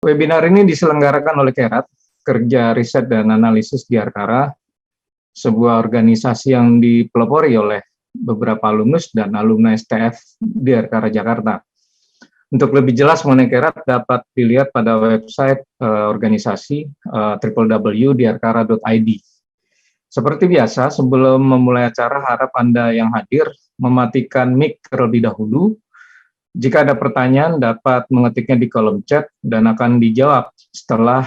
Webinar ini diselenggarakan oleh KERAT, Kerja Riset dan Analisis Diarkara, sebuah organisasi yang dipelopori oleh beberapa alumnus dan alumni STF Diarkara Jakarta. Untuk lebih jelas mengenai KERAT dapat dilihat pada website organisasi www.diarkara.id. Seperti biasa, sebelum memulai acara, harap Anda yang hadir mematikan mic terlebih dahulu. Jika ada pertanyaan, dapat mengetiknya di kolom chat dan akan dijawab setelah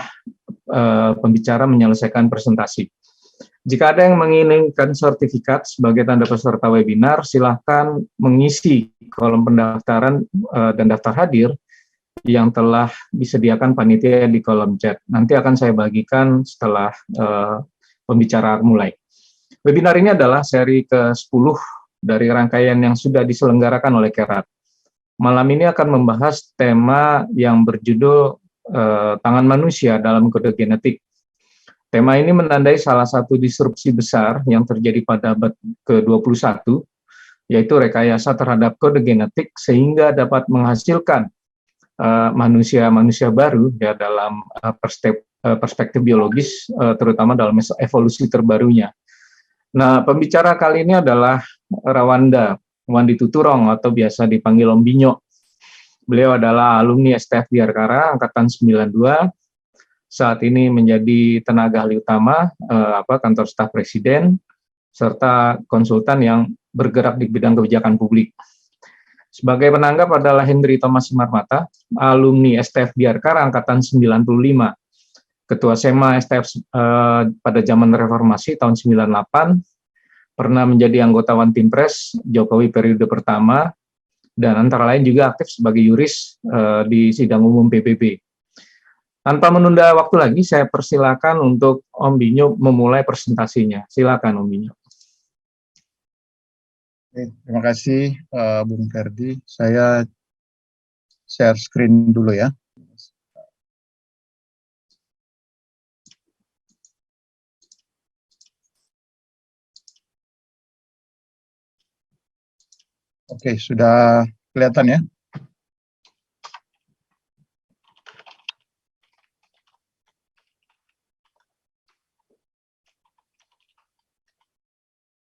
pembicara menyelesaikan presentasi. Jika ada yang menginginkan sertifikat sebagai tanda peserta webinar, silahkan mengisi kolom pendaftaran dan daftar hadir yang telah disediakan panitia di kolom chat. Nanti akan saya bagikan setelah pembicara mulai. Webinar ini adalah seri ke-10 dari rangkaian yang sudah diselenggarakan oleh KERAT. Malam ini akan membahas tema yang berjudul tangan manusia dalam kode genetik. Tema ini menandai salah satu disrupsi besar yang terjadi pada abad ke-21, yaitu rekayasa terhadap kode genetik sehingga dapat menghasilkan manusia-manusia baru ya dalam perspektif biologis, terutama dalam evolusi terbarunya. Nah, pembicara kali ini adalah Rawanda Wandi Tuturong atau biasa dipanggil Om Binyo. Beliau adalah alumni STF Diarkara angkatan 92. Saat ini menjadi tenaga ahli utama kantor staf presiden serta konsultan yang bergerak di bidang kebijakan publik. Sebagai penanggap adalah Hendri Thomas Simarmata, alumni STF Diarkara angkatan 95. Ketua SEMA STF pada zaman reformasi tahun 98. Pernah menjadi anggota One Team Press Jokowi periode pertama, dan antara lain juga aktif sebagai yuris di sidang umum PBB. Tanpa menunda waktu lagi, saya persilakan untuk Om Binyo memulai presentasinya. Silakan Om Binyo. Terima kasih Bung Ferdi. Saya share screen dulu ya. Oke, sudah kelihatan ya?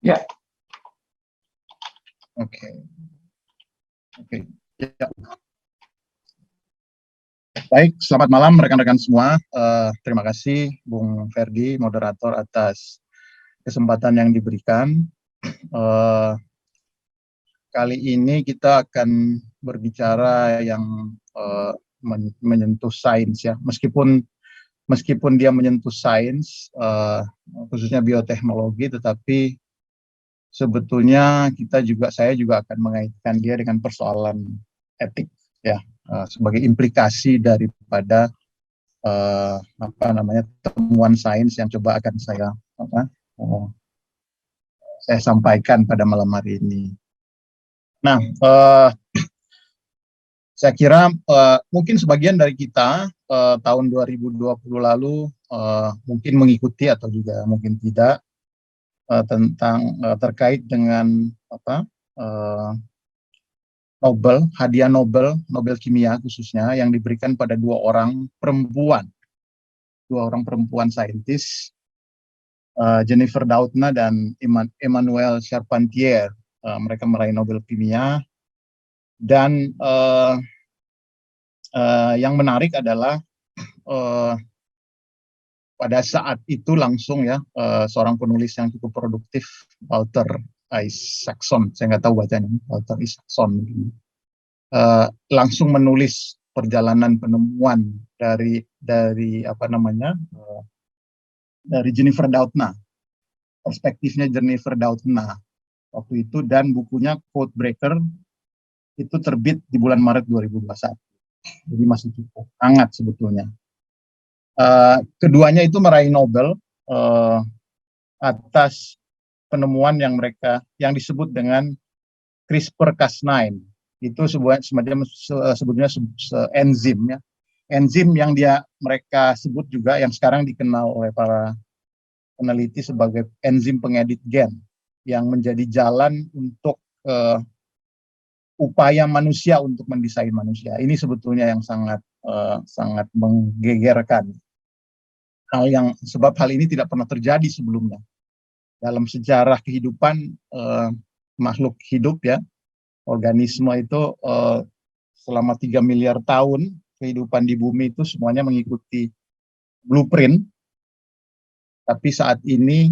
Ya. Oke. Ya. Baik, selamat malam rekan-rekan semua. Terima kasih Bung Ferdi, moderator, atas kesempatan yang diberikan. Kali ini kita akan berbicara yang menyentuh sains ya, meskipun dia menyentuh sains, khususnya bioteknologi, tetapi sebetulnya saya juga akan mengaitkan dia dengan persoalan etik ya, sebagai implikasi daripada temuan sains yang coba akan saya sampaikan pada malam hari ini. Nah, saya kira mungkin sebagian dari kita tahun 2020 lalu mungkin mengikuti atau juga mungkin tidak terkait dengan hadiah Nobel kimia khususnya yang diberikan pada dua orang perempuan saintis, Jennifer Doudna dan Emmanuelle Charpentier. Mereka meraih Nobel kimia, dan yang menarik adalah pada saat itu langsung ya seorang penulis yang cukup produktif, Walter Isaacson, saya nggak tahu bacanya, Walter Isaacson, langsung menulis perjalanan penemuan dari Jennifer Doudna, perspektifnya Jennifer Doudna waktu itu, dan bukunya Codebreaker itu terbit di bulan Maret 2021. Jadi masih cukup hangat sebetulnya. Keduanya itu meraih Nobel atas penemuan yang disebut dengan CRISPR-Cas9. Itu sebetulnya enzim ya. Enzim yang mereka sebut juga yang sekarang dikenal oleh para peneliti sebagai enzim pengedit gen, yang menjadi jalan untuk upaya manusia untuk mendesain manusia. Ini sebetulnya yang sangat menggegerkan. Sebab hal ini tidak pernah terjadi sebelumnya dalam sejarah kehidupan makhluk hidup, ya, organisme itu selama 3 miliar tahun kehidupan di bumi itu semuanya mengikuti blueprint. Tapi saat ini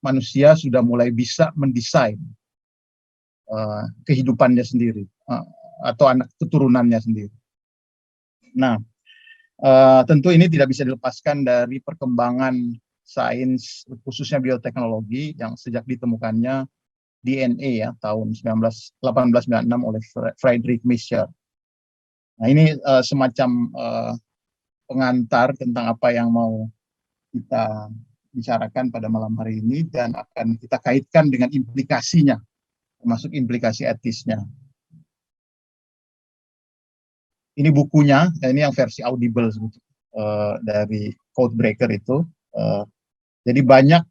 manusia sudah mulai bisa mendesain kehidupannya sendiri atau anak keturunannya sendiri. Nah, tentu ini tidak bisa dilepaskan dari perkembangan sains, khususnya bioteknologi, yang sejak ditemukannya DNA ya tahun 1896 oleh Friedrich Miescher. Nah, ini semacam pengantar tentang apa yang mau kita bicarakan pada malam hari ini, dan akan kita kaitkan dengan implikasinya, termasuk implikasi etisnya. Ini bukunya, ini yang versi audible dari Codebreaker itu. Jadi banyak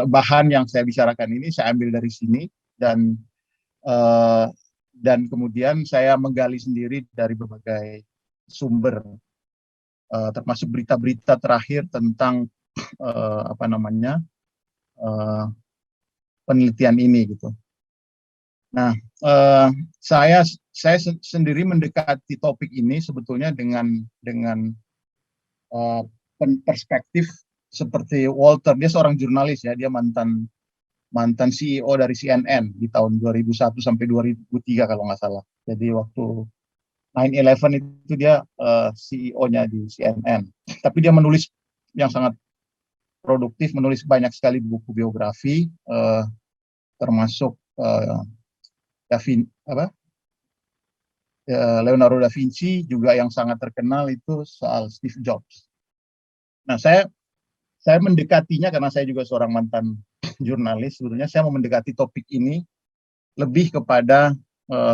bahan yang saya bicarakan ini saya ambil dari sini, dan kemudian saya menggali sendiri dari berbagai sumber, termasuk berita-berita terakhir tentang penelitian ini gitu. Nah, saya sendiri mendekati topik ini sebetulnya dengan perspektif seperti Walter. Dia seorang jurnalis ya, dia mantan CEO dari CNN di tahun 2001 sampai 2003 kalau nggak salah. Jadi waktu 9/11 itu dia CEO-nya di CNN. Tapi dia menulis yang sangat produktif, menulis banyak sekali buku biografi, termasuk Leonardo da Vinci juga yang sangat terkenal itu soal Steve Jobs. Nah, saya mendekatinya karena saya juga seorang mantan jurnalis. Sebetulnya saya mau mendekati topik ini lebih kepada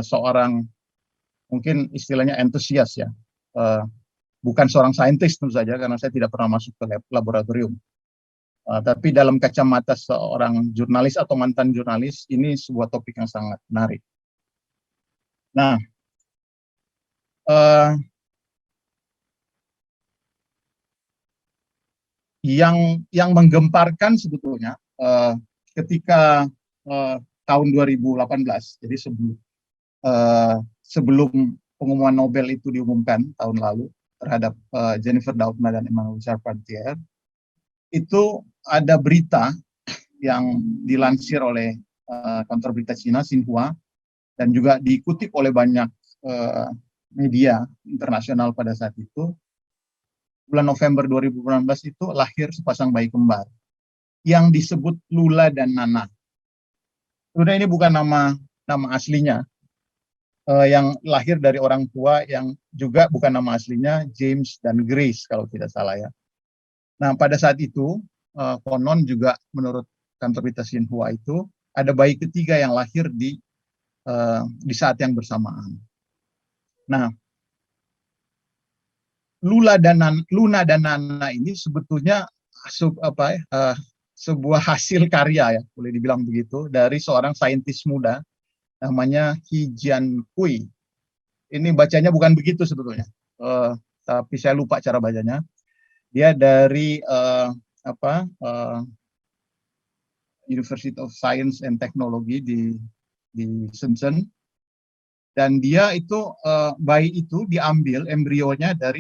seorang, mungkin istilahnya entusias ya, bukan seorang saintis tentu saja karena saya tidak pernah masuk ke laboratorium. Tapi dalam kacamata seorang jurnalis atau mantan jurnalis, ini sebuah topik yang sangat menarik. Nah, yang menggemparkan sebetulnya ketika tahun 2018, jadi sebelum pengumuman Nobel itu diumumkan tahun lalu terhadap Jennifer Doudna dan Emmanuel Charpentier, itu ada berita yang dilansir oleh kantor berita Cina, Xinhua, dan juga dikutip oleh banyak media internasional pada saat itu. Bulan November 2019 itu lahir sepasang bayi kembar yang disebut Lula dan Nana. Sebenarnya ini bukan nama aslinya, yang lahir dari orang tua yang juga bukan nama aslinya, James dan Grace kalau tidak salah ya. Nah, pada saat itu konon juga menurut kantor berita Xinhua itu ada bayi ketiga yang lahir di saat yang bersamaan. Nah, Luna dan Nana ini sebetulnya sebuah hasil karya ya, boleh dibilang begitu, dari seorang saintis muda namanya He Jiankui. Ini bacanya bukan begitu sebetulnya, tapi saya lupa cara bacanya. Dia dari University of Science and Technology di Shenzhen. Dan dia itu bayi itu diambil embrionya dari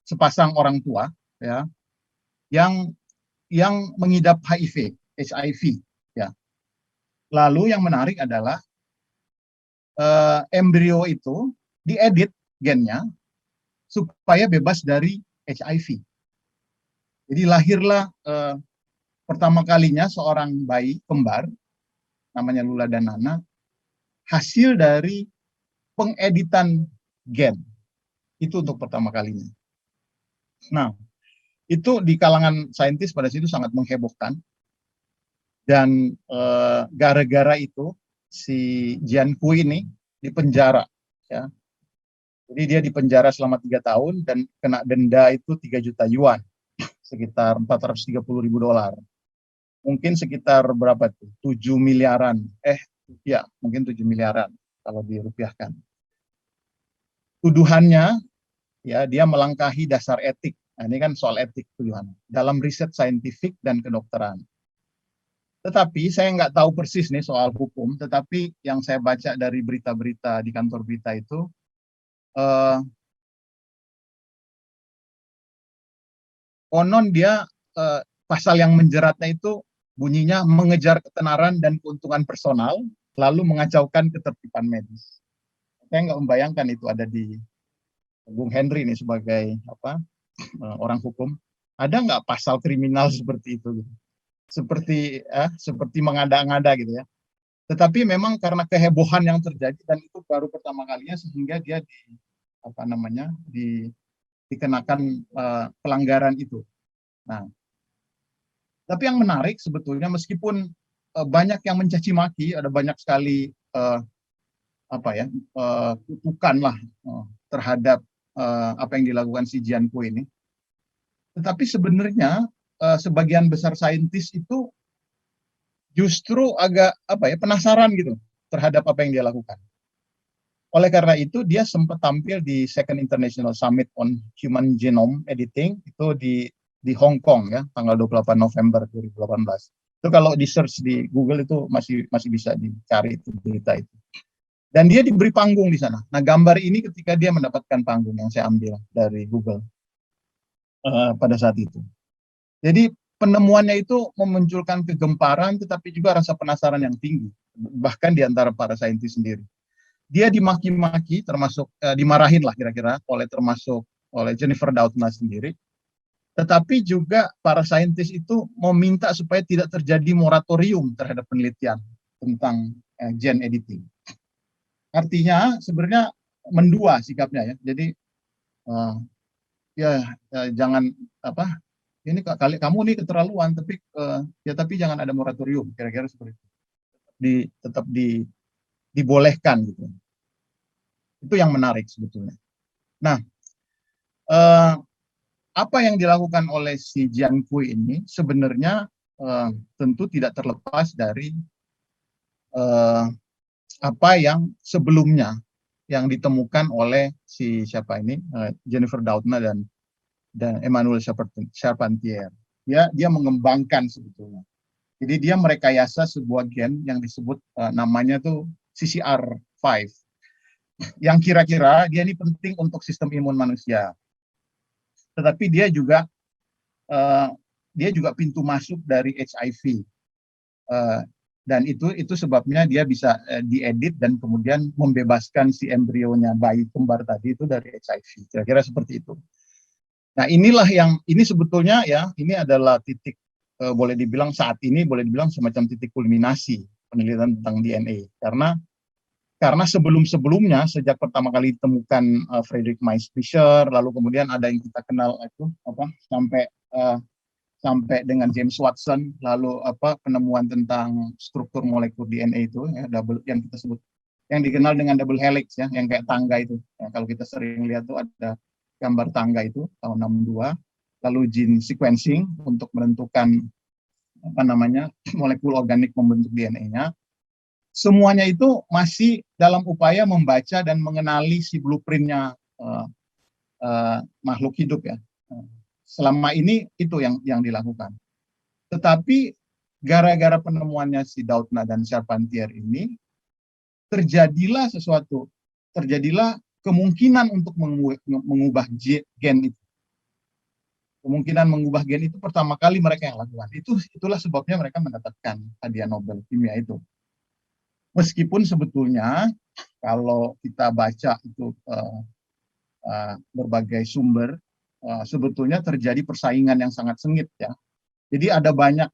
sepasang orang tua ya yang mengidap HIV ya. Lalu yang menarik adalah embrio itu diedit gennya supaya bebas dari HIV. Jadi lahirlah pertama kalinya seorang bayi kembar namanya Lula dan Nana hasil dari pengeditan gen. Itu untuk pertama kalinya. Nah, itu di kalangan saintis pada situ sangat menghebohkan. Dan gara-gara itu si Jiankui ini dipenjara ya. Jadi dia dipenjara selama 3 tahun dan kena denda itu 3 juta yuan, sekitar 430.000 dolar. Mungkin sekitar berapa tuh? 7 miliaran. Ya, mungkin 7 miliaran kalau dirupiahkan. Tuduhannya, ya, dia melangkahi dasar etik. Nah, ini kan soal etik tuduhan dalam riset saintifik dan kedokteran. Tetapi saya nggak tahu persis nih soal hukum, tetapi yang saya baca dari berita-berita di kantor berita itu, eh, konon dia, pasal yang menjeratnya itu bunyinya mengejar ketenaran dan keuntungan personal, lalu mengacaukan ketertiban medis. Saya nggak membayangkan itu ada di Bung Henry nih sebagai orang hukum. Ada nggak pasal kriminal seperti itu? Gitu? Seperti mengada-ngada gitu ya. Tetapi memang karena kehebohan yang terjadi dan itu baru pertama kalinya sehingga dia dikenakan pelanggaran itu. Nah, tapi yang menarik sebetulnya meskipun banyak yang mencaci maki, ada banyak sekali kutukan lah terhadap apa yang dilakukan si Jianku ini. Tetapi sebenarnya sebagian besar saintis itu justru agak penasaran gitu terhadap apa yang dia lakukan. Oleh karena itu dia sempat tampil di Second International Summit on Human Genome Editing itu di Hong Kong ya tanggal 28 November 2018. Itu kalau di search di Google itu masih bisa dicari itu berita itu. Dan dia diberi panggung di sana. Nah, gambar ini ketika dia mendapatkan panggung yang saya ambil dari Google pada saat itu. Jadi penemuannya itu memunculkan kegemparan tetapi juga rasa penasaran yang tinggi bahkan di antara para saintis sendiri. Dia dimaki-maki termasuk dimarahin lah kira-kira oleh Jennifer Doudna sendiri. Tetapi juga para saintis itu meminta supaya tidak terjadi moratorium terhadap penelitian tentang gene editing. Artinya sebenarnya mendua sikapnya ya. Jadi jangan ini kali kamu nih keterlaluan, tapi jangan ada moratorium, kira-kira seperti itu. Tetap dibolehkan gitu. Itu yang menarik sebetulnya. Nah, apa yang dilakukan oleh si Jianku ini sebenarnya tentu tidak terlepas dari apa yang sebelumnya yang ditemukan oleh si siapa ini Jennifer Doudna dan Emmanuel Charpentier. Dia mengembangkan sebetulnya. Jadi dia merekayasa sebuah gen yang disebut namanya tuh CCR5. Yang kira-kira dia ini penting untuk sistem imun manusia. Tetapi dia juga pintu masuk dari HIV. Dan itu sebabnya dia bisa diedit dan kemudian membebaskan si embrionya bayi kembar tadi itu dari HIV. Kira-kira seperti itu. Nah, ini sebetulnya ya, ini adalah titik boleh dibilang semacam titik kulminasi penelitian tentang DNA karena sebelum-sebelumnya sejak pertama kali ditemukan Friedrich Miescher, lalu kemudian ada yang kita kenal itu sampai dengan James Watson, lalu penemuan tentang struktur molekul DNA itu ya, yang kita sebut yang dikenal dengan double helix ya, yang kayak tangga itu. Ya, kalau kita sering lihat tuh ada gambar tangga itu tahun 62, lalu gene sequencing untuk menentukan molekul organik membentuk DNA-nya. Semuanya itu masih dalam upaya membaca dan mengenali si blueprint-nya makhluk hidup ya. Selama ini itu yang dilakukan. Tetapi gara-gara penemuannya si Doudna dan Charpentier ini terjadilah kemungkinan untuk mengubah gen itu. Kemungkinan mengubah gen itu pertama kali mereka yang lakukan. Itulah sebabnya mereka mendapatkan hadiah Nobel kimia itu. Meskipun sebetulnya kalau kita baca itu berbagai sumber, sebetulnya terjadi persaingan yang sangat sengit ya. Jadi ada banyak,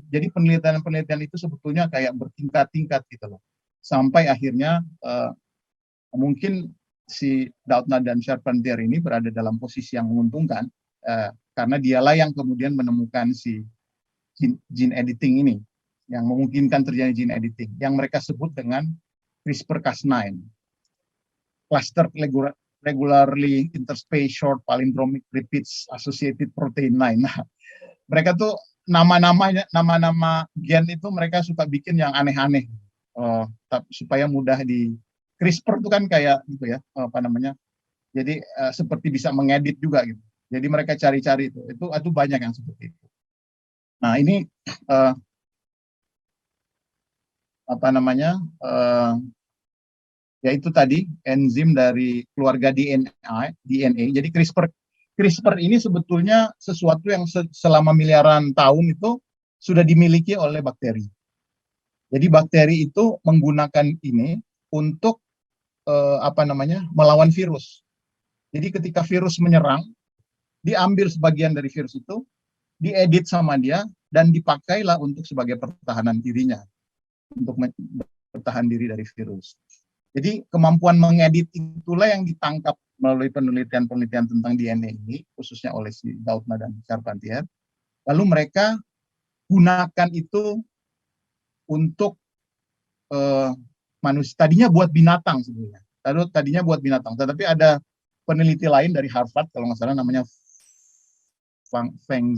jadi penelitian itu sebetulnya kayak bertingkat-tingkat gitu loh. Sampai akhirnya mungkin si Doudna dan Charpentier ini berada dalam posisi yang menguntungkan karena dialah yang kemudian menemukan si gene editing ini yang memungkinkan terjadi gene editing yang mereka sebut dengan CRISPR-Cas9, clustered regularly interspaced short palindromic repeats associated protein 9. Nah, mereka tuh nama-nama gen itu mereka suka bikin yang aneh-aneh. supaya mudah di CRISPR itu kan kayak gitu ya, apa namanya, jadi seperti bisa mengedit juga gitu. Jadi mereka cari-cari itu banyak yang seperti itu. Nah ini apa namanya, yaitu tadi enzim dari keluarga DNA. Jadi CRISPR ini sebetulnya sesuatu yang selama miliaran tahun itu sudah dimiliki oleh bakteri. Jadi bakteri itu menggunakan ini untuk apa namanya, melawan virus. Jadi ketika virus menyerang, diambil sebagian dari virus itu, diedit sama dia dan dipakailah untuk sebagai pertahanan dirinya, untuk bertahan diri dari virus. Jadi kemampuan mengedit itulah yang ditangkap melalui penelitian-penelitian tentang DNA ini, khususnya oleh si Doudna dan Charpentier. Lalu mereka gunakan itu untuk manusia. Tadinya buat binatang sebenarnya. Tadinya buat binatang, tetapi ada peneliti lain dari Harvard, kalau nggak salah namanya Fang Zheng,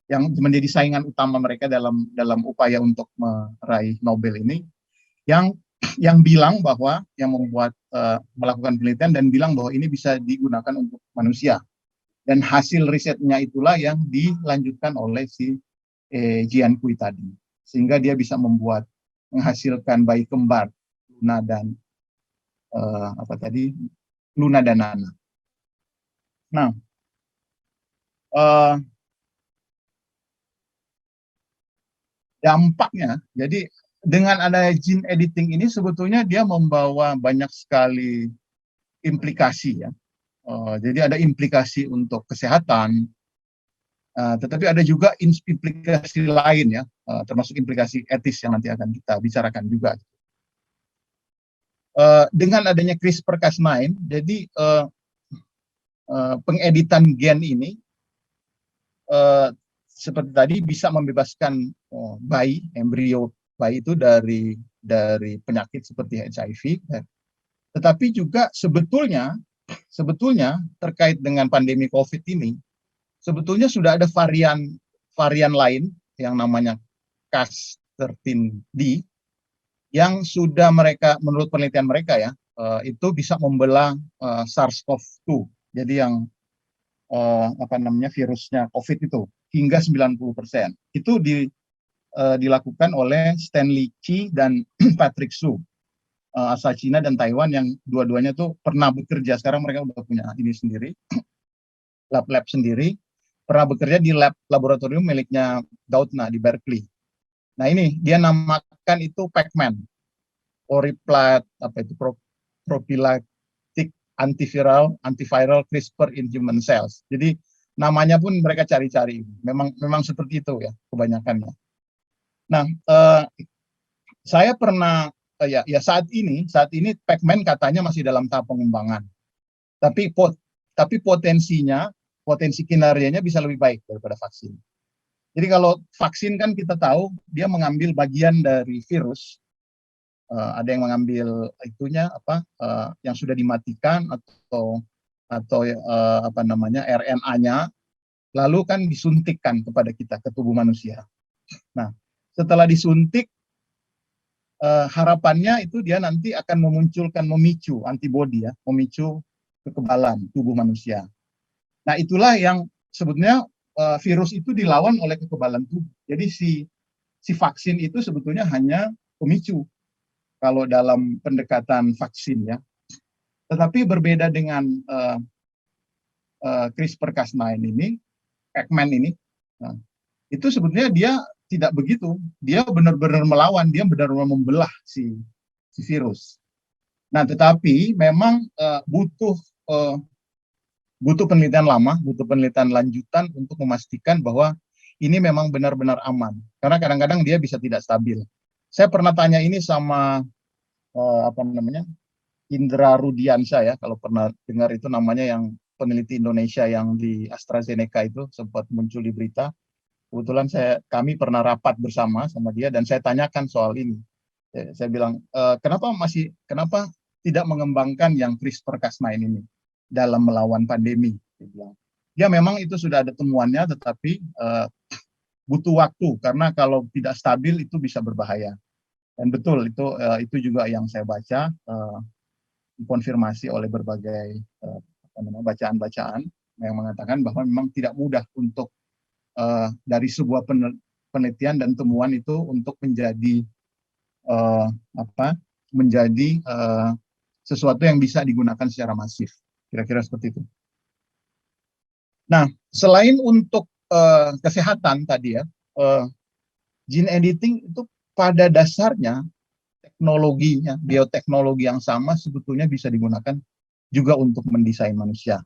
yang menjadi saingan utama mereka dalam upaya untuk meraih Nobel ini, yang bilang bahwa yang membuat melakukan penelitian dan bilang bahwa ini bisa digunakan untuk manusia, dan hasil risetnya itulah yang dilanjutkan oleh si Jian Kui tadi, sehingga dia bisa menghasilkan bayi kembar Luna dan Luna dan Nana. Nah, dampaknya, jadi dengan adanya gene editing ini sebetulnya dia membawa banyak sekali implikasi ya. Jadi ada implikasi untuk kesehatan, tetapi ada juga implikasi lain ya, termasuk implikasi etis yang nanti akan kita bicarakan juga. Dengan adanya CRISPR-Cas9, jadi pengeditan gen ini seperti tadi bisa membebaskan embrio bayi itu dari penyakit seperti HIV, tetapi juga sebetulnya terkait dengan pandemi COVID ini, sebetulnya sudah ada varian lain yang namanya Cas13d yang sudah menurut penelitian mereka ya, itu bisa membelah SARS-CoV-2. Jadi yang virusnya COVID itu hingga 90%. Itu dilakukan oleh Stanley Qi dan Patrick Su, asal Cina dan Taiwan, yang dua-duanya tuh pernah bekerja. Sekarang mereka udah punya ini sendiri, lab sendiri, pernah bekerja di laboratorium miliknya Doudna di Berkeley. Nah ini dia namakan itu Pac-Man, prophylactic antiviral CRISPR in human cells. Jadi namanya pun mereka cari-cari. Memang seperti itu ya kebanyakannya. Nah, saya pernah ya saat ini Pac-Man katanya masih dalam tahap pengembangan. Tapi potensi kinerjanya bisa lebih baik daripada vaksin. Jadi kalau vaksin kan kita tahu dia mengambil bagian dari virus, ada yang mengambil itunya yang sudah dimatikan atau RNA-nya, lalu kan disuntikkan kepada kita ke tubuh manusia. Nah, setelah disuntik, harapannya itu dia nanti akan memicu antibodi ya, memicu kekebalan tubuh manusia. Nah, itulah yang sebetulnya virus itu dilawan oleh kekebalan tubuh. Jadi si vaksin itu sebetulnya hanya pemicu kalau dalam pendekatan vaksin ya. Tetapi berbeda dengan CRISPR-Cas9 ini, Pac-Man ini, itu sebetulnya dia tidak begitu. Dia benar-benar melawan, dia benar-benar membelah si virus. Nah, tetapi memang butuh penelitian lama, butuh penelitian lanjutan untuk memastikan bahwa ini memang benar-benar aman. Karena kadang-kadang dia bisa tidak stabil. Saya pernah tanya ini sama Indra Rudiansyah ya, kalau pernah dengar itu namanya, yang peneliti Indonesia yang di AstraZeneca itu sempat muncul di berita. Kebetulan kami pernah rapat bersama sama dia dan saya tanyakan soal ini. Saya bilang, kenapa tidak mengembangkan yang CRISPR-Cas9 ini dalam melawan pandemi? Dia bilang, ya memang itu sudah ada temuannya, tetapi butuh waktu karena kalau tidak stabil itu bisa berbahaya. Dan betul itu juga yang saya baca, dikonfirmasi oleh berbagai bacaan-bacaan yang mengatakan bahwa memang tidak mudah untuk dari sebuah penelitian dan temuan itu untuk menjadi sesuatu yang bisa digunakan secara masif, kira-kira seperti itu. Nah, selain untuk kesehatan tadi ya, gene editing itu pada dasarnya teknologinya, bioteknologi yang sama sebetulnya bisa digunakan juga untuk mendesain manusia.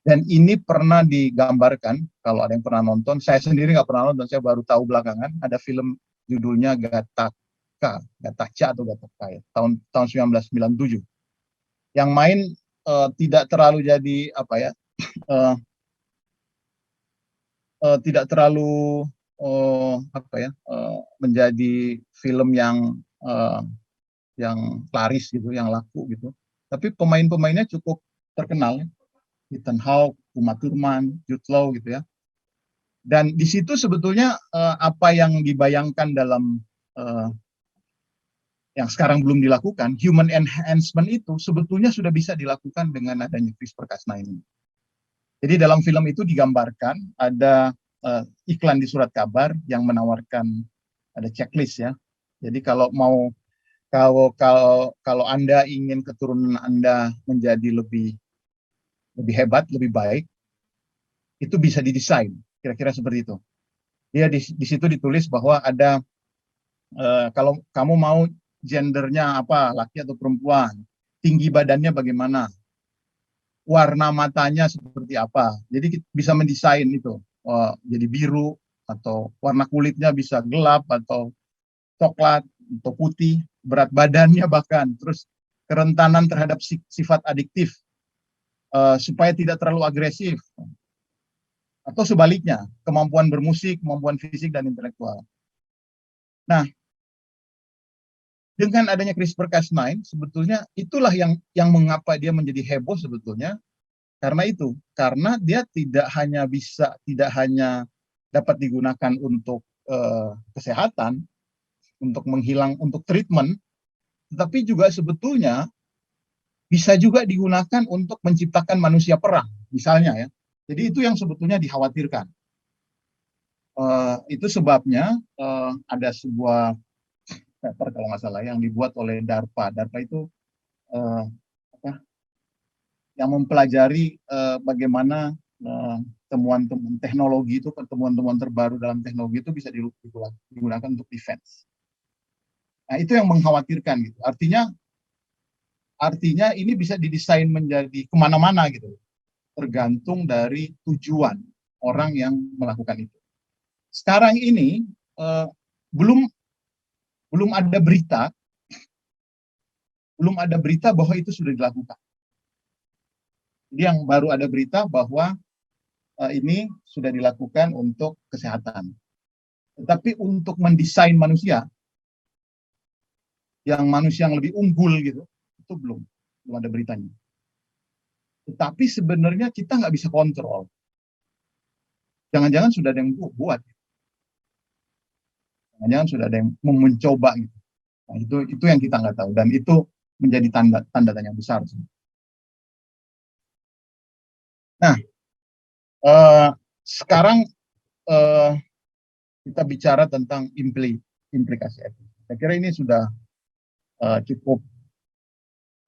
Dan ini pernah digambarkan, kalau ada yang pernah nonton, saya sendiri nggak pernah nonton, saya baru tahu belakangan, ada film judulnya Gattaca atau Gattaca ya, tahun 1997. Yang main tidak terlalu jadi tidak terlalu menjadi film yang laris gitu, yang laku gitu. Tapi pemain-pemainnya cukup terkenal, Ethan Hawke, Uma Thurman, Jude Law gitu ya. Dan di situ sebetulnya apa yang dibayangkan dalam yang sekarang belum dilakukan, human enhancement itu sebetulnya sudah bisa dilakukan dengan adanya CRISPR-Cas9 ini. Jadi dalam film itu digambarkan ada iklan di surat kabar yang menawarkan ada checklist ya. Jadi kalau Anda ingin keturunan Anda menjadi lebih hebat, lebih baik, itu bisa didesain, kira-kira seperti itu. Dia di situ ditulis bahwa ada kalau kamu mau gendernya apa, laki atau perempuan, tinggi badannya bagaimana, warna matanya seperti apa. Jadi bisa mendesain itu, jadi biru atau warna kulitnya bisa gelap atau coklat atau putih, berat badannya bahkan, terus kerentanan terhadap sifat adiktif supaya tidak terlalu agresif, atau sebaliknya kemampuan bermusik, kemampuan fisik dan intelektual. Nah, dengan adanya CRISPR-Cas9 sebetulnya itulah yang mengapa dia menjadi heboh sebetulnya, karena dia tidak hanya dapat digunakan untuk kesehatan, untuk untuk treatment, tetapi juga sebetulnya bisa juga digunakan untuk menciptakan manusia perang, misalnya ya. Jadi itu yang sebetulnya dikhawatirkan. Itu sebabnya ada sebuah paper kalau nggak salah yang dibuat oleh DARPA. DARPA itu yang mempelajari bagaimana temuan-temuan teknologi itu, temuan-temuan terbaru dalam teknologi itu bisa digunakan untuk defense. Nah, itu yang mengkhawatirkan gitu. Artinya ini bisa didesain menjadi kemana-mana gitu, tergantung dari tujuan orang yang melakukan itu. Sekarang ini belum ada berita bahwa itu sudah dilakukan. Jadi yang baru ada berita bahwa ini sudah dilakukan untuk kesehatan. Tetapi untuk mendesain manusia yang lebih unggul gitu, itu belum ada beritanya. Tetapi sebenarnya kita nggak bisa kontrol. Jangan-jangan sudah ada yang buat. Jangan-jangan sudah ada yang mencoba gitu. Nah, itu yang kita nggak tahu, dan itu menjadi tanda tanya besar. Nah, sekarang kita bicara tentang implikasi etis. Saya kira ini sudah cukup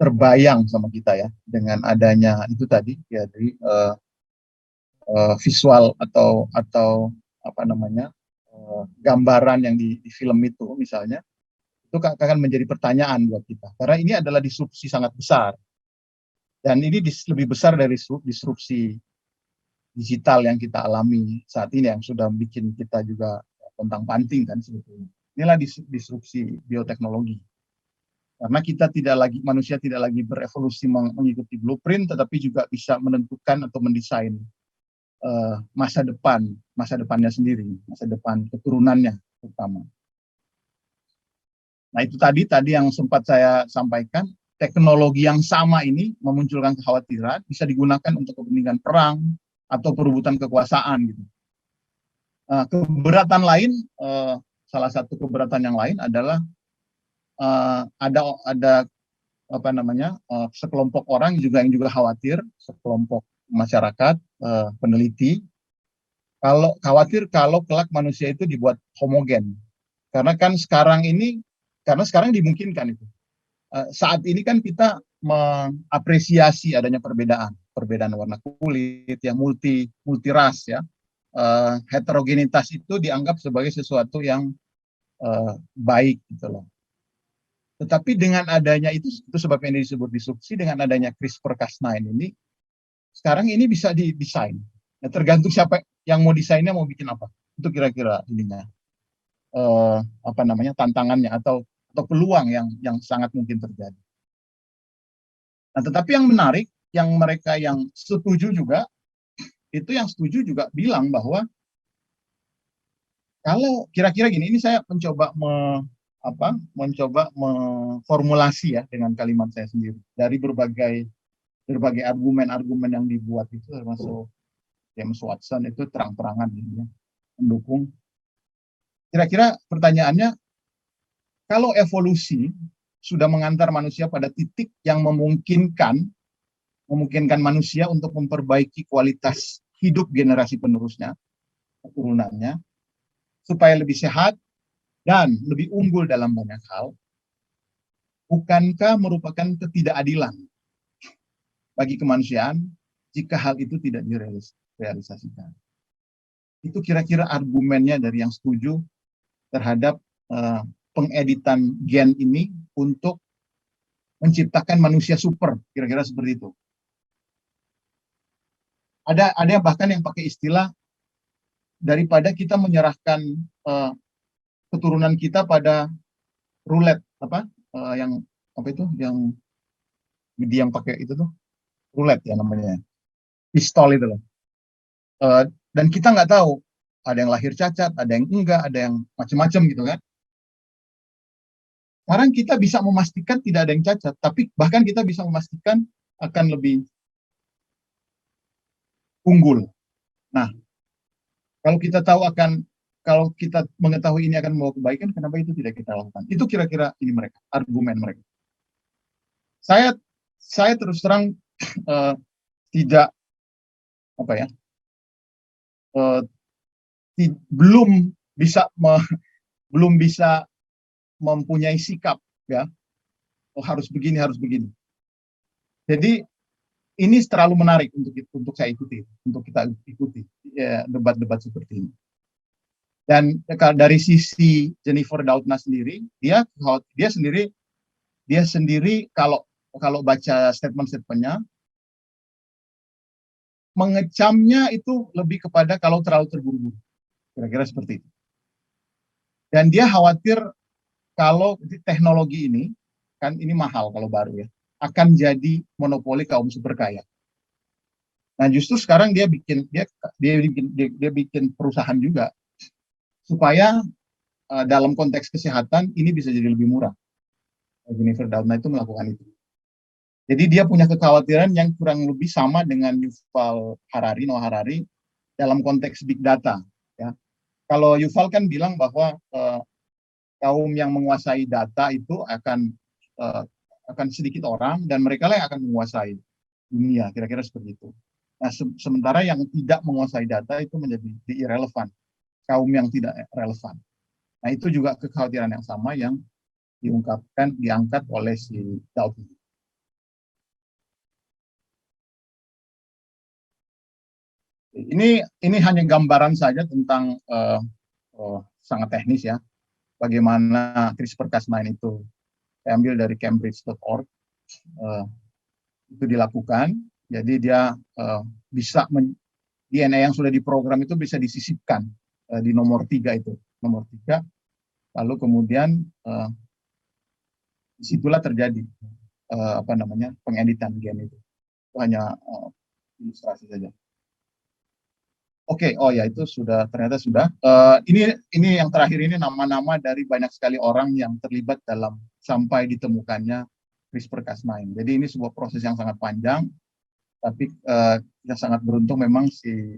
terbayang sama kita ya, dengan adanya itu tadi ya, dari visual atau gambaran yang di film itu misalnya, itu akan menjadi pertanyaan buat kita, karena ini adalah disrupsi sangat besar, dan ini lebih besar dari disrupsi digital yang kita alami saat ini, yang sudah bikin kita juga pontang-panting kan sebetulnya. Inilah disrupsi bioteknologi, karena manusia tidak lagi berevolusi mengikuti blueprint, tetapi juga bisa menentukan atau mendesain masa depannya sendiri, masa depan keturunannya terutama. Nah, itu tadi yang sempat saya sampaikan, teknologi yang sama ini memunculkan kekhawatiran bisa digunakan untuk kepentingan perang atau perebutan kekuasaan gitu. Keberatan lain, salah satu keberatan yang lain adalah ada apa namanya, sekelompok orang juga yang juga khawatir, sekelompok masyarakat, peneliti, kalau khawatir kalau kelak manusia itu dibuat homogen. Karena kan sekarang ini, karena sekarang dimungkinkan itu. Saat ini kan kita mengapresiasi adanya perbedaan warna kulit yang multi ras ya. Heterogenitas itu dianggap sebagai sesuatu yang baik gitu loh. Tetapi dengan adanya itu sebabnya ini disebut disrupsi, dengan adanya CRISPR-Cas9 ini, sekarang ini bisa didesain. Nah, tergantung siapa yang mau desainnya, mau bikin apa. Itu kira-kira ininya, apa namanya, tantangannya atau peluang yang sangat mungkin terjadi. Nah, tetapi yang menarik, yang mereka yang setuju juga, itu yang setuju juga bilang bahwa kalau kira-kira gini, ini saya mencoba memformulasi ya dengan kalimat saya sendiri dari berbagai argumen-argumen yang dibuat itu, termasuk James Watson itu terang-terangan ya, mendukung. Kira-kira pertanyaannya, kalau evolusi sudah mengantar manusia pada titik yang memungkinkan manusia untuk memperbaiki kualitas hidup generasi penerusnya, keturunannya, supaya lebih sehat dan lebih unggul dalam banyak hal, bukankah merupakan ketidakadilan bagi kemanusiaan jika hal itu tidak direalisasikan? Itu kira-kira argumennya dari yang setuju terhadap pengeditan gen ini untuk menciptakan manusia super, kira-kira seperti itu. Ada yang bahkan yang pakai istilah, daripada kita menyerahkan keturunan kita pada roulette, yang pakai itu tuh roulette ya namanya, pistol itu loh. Dan kita nggak tahu, ada yang lahir cacat, ada yang enggak, ada yang macam-macam gitu kan. Sekarang kita bisa memastikan tidak ada yang cacat, tapi bahkan kita bisa memastikan akan lebih unggul. Nah, kalau kita mengetahui ini akan membawa kebaikan, kenapa itu tidak kita lakukan? Itu kira-kira ini mereka, argumen mereka. Saya terus terang tidak belum bisa mempunyai sikap ya, harus begini. Jadi ini terlalu menarik untuk saya ikuti, untuk kita ikuti ya, debat-debat seperti ini. Dan dari sisi Jennifer Doudna sendiri, dia sendiri kalau baca statement-statementnya, mengecamnya itu lebih kepada kalau terlalu terburu-buru, kira-kira seperti itu. Dan dia khawatir kalau teknologi ini, kan ini mahal kalau baru ya, akan jadi monopoli kaum super kaya. Nah, justru sekarang dia bikin perusahaan juga supaya dalam konteks kesehatan ini bisa jadi lebih murah. Jennifer Doudna itu melakukan itu. Jadi dia punya kekhawatiran yang kurang lebih sama dengan Yuval Noah Harari dalam konteks big data. Ya. Kalau Yuval kan bilang bahwa kaum yang menguasai data itu akan sedikit orang, dan mereka lah yang akan menguasai dunia, kira-kira seperti itu. Nah, sementara yang tidak menguasai data itu menjadi irrelevant, kaum yang tidak relevan. Nah, itu juga kekhawatiran yang sama yang diangkat oleh si Doudna. Ini hanya gambaran saja tentang sangat teknis ya, bagaimana CRISPR-Cas9 itu diambil dari Cambridge.org, itu dilakukan. Jadi dia bisa DNA yang sudah diprogram itu bisa disisipkan di nomor 3 itu, lalu kemudian disitulah terjadi pengeditan gen itu. Itu hanya ilustrasi saja. Oke, oh ya itu ternyata sudah. Ini yang terakhir ini nama-nama dari banyak sekali orang yang terlibat dalam sampai ditemukannya CRISPR-Cas9. Jadi ini sebuah proses yang sangat panjang, tapi kita sangat beruntung memang si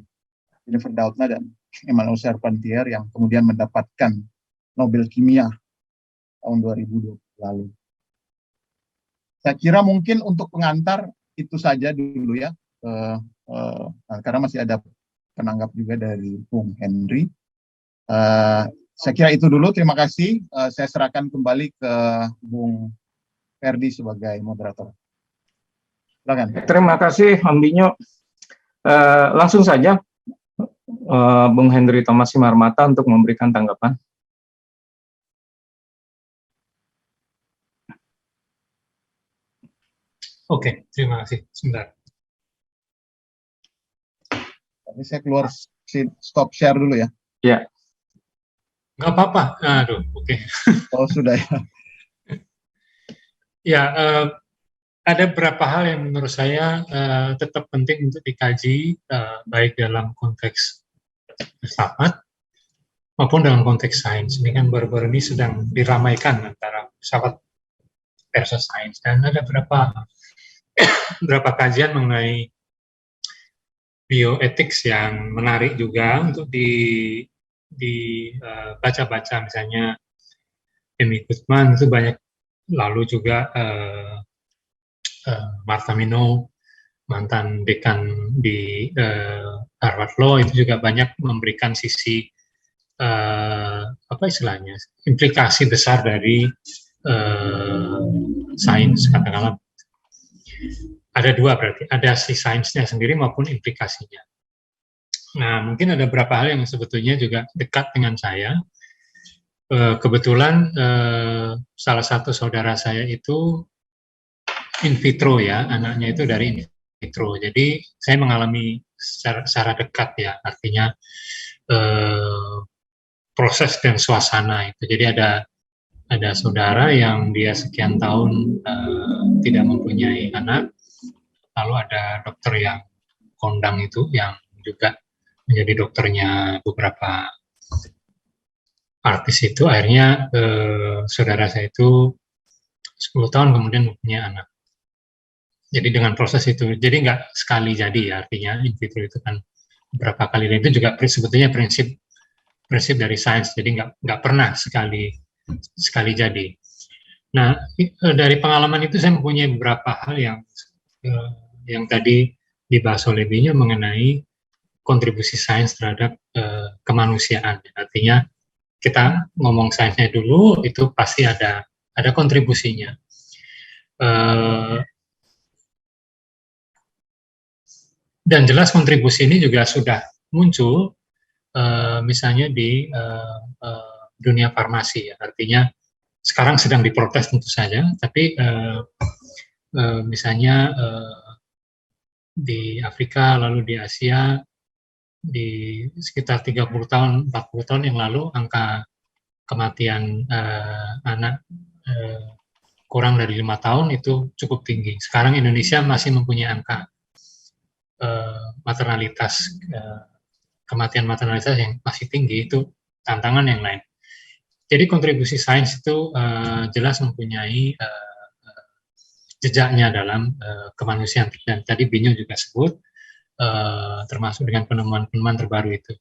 Jennifer Doudna dan Emmanuel Charpentier yang kemudian mendapatkan Nobel Kimia tahun 2020 lalu. Saya kira mungkin untuk pengantar itu saja dulu ya, karena masih ada penanggap juga dari Bung Henry. Saya kira itu dulu, terima kasih. Saya serahkan kembali ke Bung Ferdi sebagai moderator. Silakan. Terima kasih, Om Binyo. Langsung saja, Bung Henry Thomas Simarmata untuk memberikan tanggapan. Oke, terima kasih. Sebentar. Tapi saya keluar stop share dulu ya. Ya. Nggak apa-apa. Aduh, oke. Oh, sudah ya. Ya, ada beberapa hal yang menurut saya tetap penting untuk dikaji, baik dalam konteks filsafat maupun dalam konteks sains. Ini kan baru-baru ini sedang diramaikan antara filsafat versus sains, dan ada beberapa kajian mengenai bioethics yang menarik juga untuk dibaca-baca. Misalnya Amy Goodman itu banyak, lalu juga Martha Minow, mantan dekan di Harvard Law, itu juga banyak memberikan sisi apa istilahnya, implikasi besar dari sains, katakanlah. Ada dua berarti, ada si sainsnya sendiri maupun implikasinya. Nah, mungkin ada beberapa hal yang sebetulnya juga dekat dengan saya. Kebetulan salah satu saudara saya itu in vitro ya, anaknya itu dari in vitro. Jadi saya mengalami secara dekat ya, artinya proses dan suasana itu. Jadi ada saudara yang dia sekian tahun tidak mempunyai anak, lalu ada dokter yang kondang itu yang juga menjadi dokternya beberapa artis itu. Akhirnya saudara saya itu 10 tahun kemudian mempunyai anak. Jadi dengan proses itu, jadi nggak sekali jadi ya, artinya in vitro itu kan beberapa kali. Dan itu juga sebetulnya prinsip dari sains, jadi nggak pernah sekali jadi. Nah, dari pengalaman itu saya mempunyai beberapa hal yang tadi dibahas oleh Binyo mengenai kontribusi sains terhadap kemanusiaan. Artinya kita ngomong sainsnya dulu, itu pasti ada kontribusinya. Dan jelas kontribusi ini juga sudah muncul, misalnya di dunia farmasi ya. Artinya sekarang sedang diprotes tentu saja, tapi misalnya di Afrika, lalu di Asia, di sekitar 30 tahun, 40 tahun yang lalu, angka kematian anak kurang dari 5 tahun itu cukup tinggi. Sekarang Indonesia masih mempunyai angka kematian maternalitas yang masih tinggi, itu tantangan yang lain. Jadi kontribusi sains itu jelas mempunyai jejaknya dalam kemanusiaan. Dan tadi Binyo juga sebut, termasuk dengan penemuan-penemuan terbaru itu.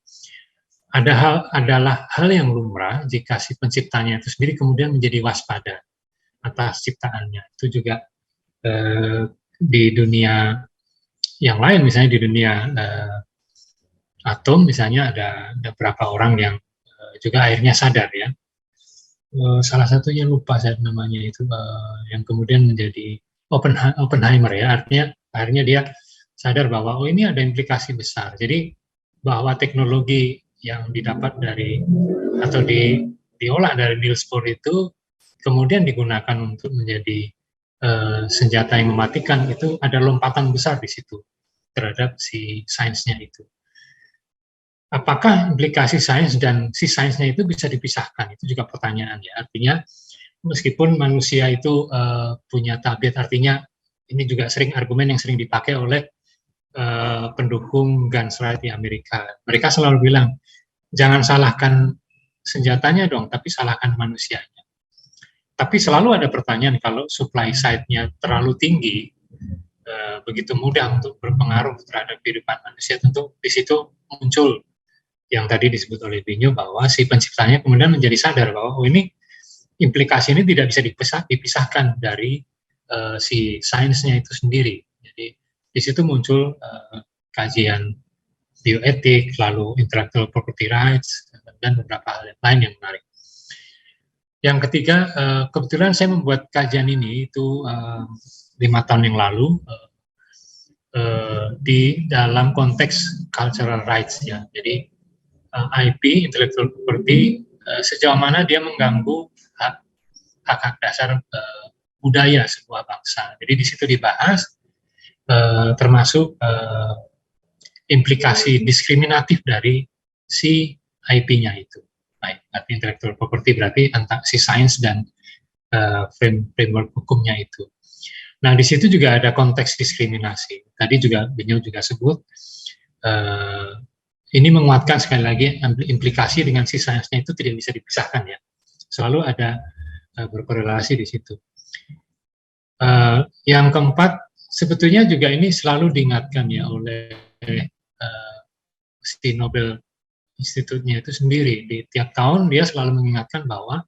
Adalah hal yang lumrah jika si penciptanya itu sendiri kemudian menjadi waspada atas ciptaannya. Itu juga di dunia yang lain, misalnya di dunia atom, misalnya ada beberapa orang yang juga akhirnya sadar ya. Salah satunya lupa saya namanya itu, yang kemudian menjadi Oppenheimer ya. Artinya akhirnya dia sadar bahwa ini ada implikasi besar. Jadi bahwa teknologi yang didapat dari atau diolah dari Niels Bohr itu kemudian digunakan untuk menjadi senjata yang mematikan, itu ada lompatan besar di situ terhadap si sainsnya itu. Apakah implikasi sains dan si sainsnya itu bisa dipisahkan? Itu juga pertanyaan ya. Artinya meskipun manusia itu punya tabiat, artinya ini juga argumen yang sering dipakai oleh pendukung guns right di Amerika. Mereka selalu bilang, jangan salahkan senjatanya dong, tapi salahkan manusianya. Tapi selalu ada pertanyaan, kalau supply side-nya terlalu tinggi, begitu mudah untuk berpengaruh terhadap kehidupan manusia, tentu di situ muncul yang tadi disebut oleh Binyo, bahwa si penciptanya kemudian menjadi sadar bahwa ini implikasi ini tidak bisa dipisahkan dari si sainsnya itu sendiri. Jadi di situ muncul kajian bioetik, lalu intellectual property rights, dan beberapa hal lain yang menarik. Yang ketiga, kebetulan saya membuat kajian ini itu 5 tahun yang lalu di dalam konteks cultural rights ya. Jadi IP, intellectual property, sejauh mana dia mengganggu hak dasar budaya sebuah bangsa. Jadi di situ dibahas termasuk implikasi diskriminatif dari si IP-nya itu. Baik, IP intellectual property berarti antara si sains dan framework hukumnya itu. Nah, di situ juga ada konteks diskriminasi. Tadi juga Binyo juga sebut ini menguatkan sekali lagi implikasi dengan si sainsnya itu tidak bisa dipisahkan ya. Selalu ada berkorelasi di situ. Yang keempat, sebetulnya juga ini selalu diingatkan ya oleh si Nobel Institute-nya itu sendiri. Di tiap tahun dia selalu mengingatkan bahwa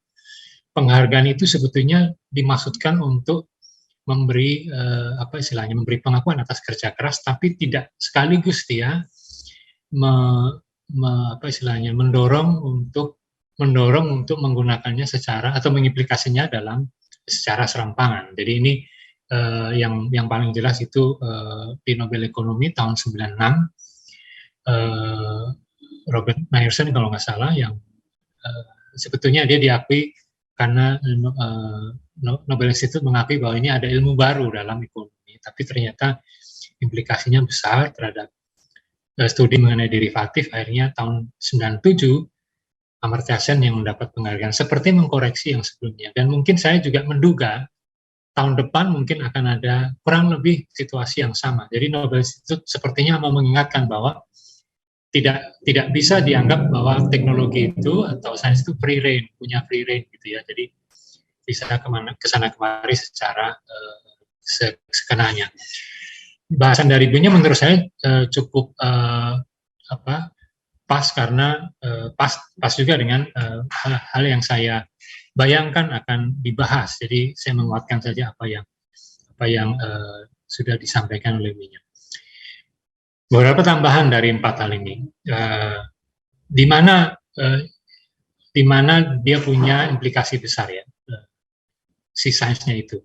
penghargaan itu sebetulnya dimaksudkan untuk memberi memberi pengakuan atas kerja keras, tapi tidak sekaligus dia mendorong untuk menggunakannya secara atau mengimplikasinya secara serampangan. Jadi ini yang paling jelas itu di Nobel Ekonomi tahun 96, Robert Myerson kalau nggak salah, yang sebetulnya dia diakui karena Nobel Institute mengakui bahwa ini ada ilmu baru dalam ekonomi, tapi ternyata implikasinya besar terhadap studi mengenai derivatif. Akhirnya tahun 97 Amartya Sen yang mendapat penghargaan, seperti mengkoreksi yang sebelumnya. Dan mungkin saya juga menduga tahun depan mungkin akan ada kurang lebih situasi yang sama. Jadi Nobel Institute sepertinya mau mengingatkan bahwa tidak bisa dianggap bahwa teknologi itu atau sains itu free reign, punya free reign gitu ya. Jadi bisa kesana kemari secara sekenanya. Bahasan dari Binyo menurut saya cukup pas karena pas juga dengan hal yang saya bayangkan akan dibahas. Jadi saya menguatkan saja apa yang sudah disampaikan oleh Binyo. Beberapa tambahan dari 4 hal ini, di mana dia punya implikasi besar ya, si sainsnya itu.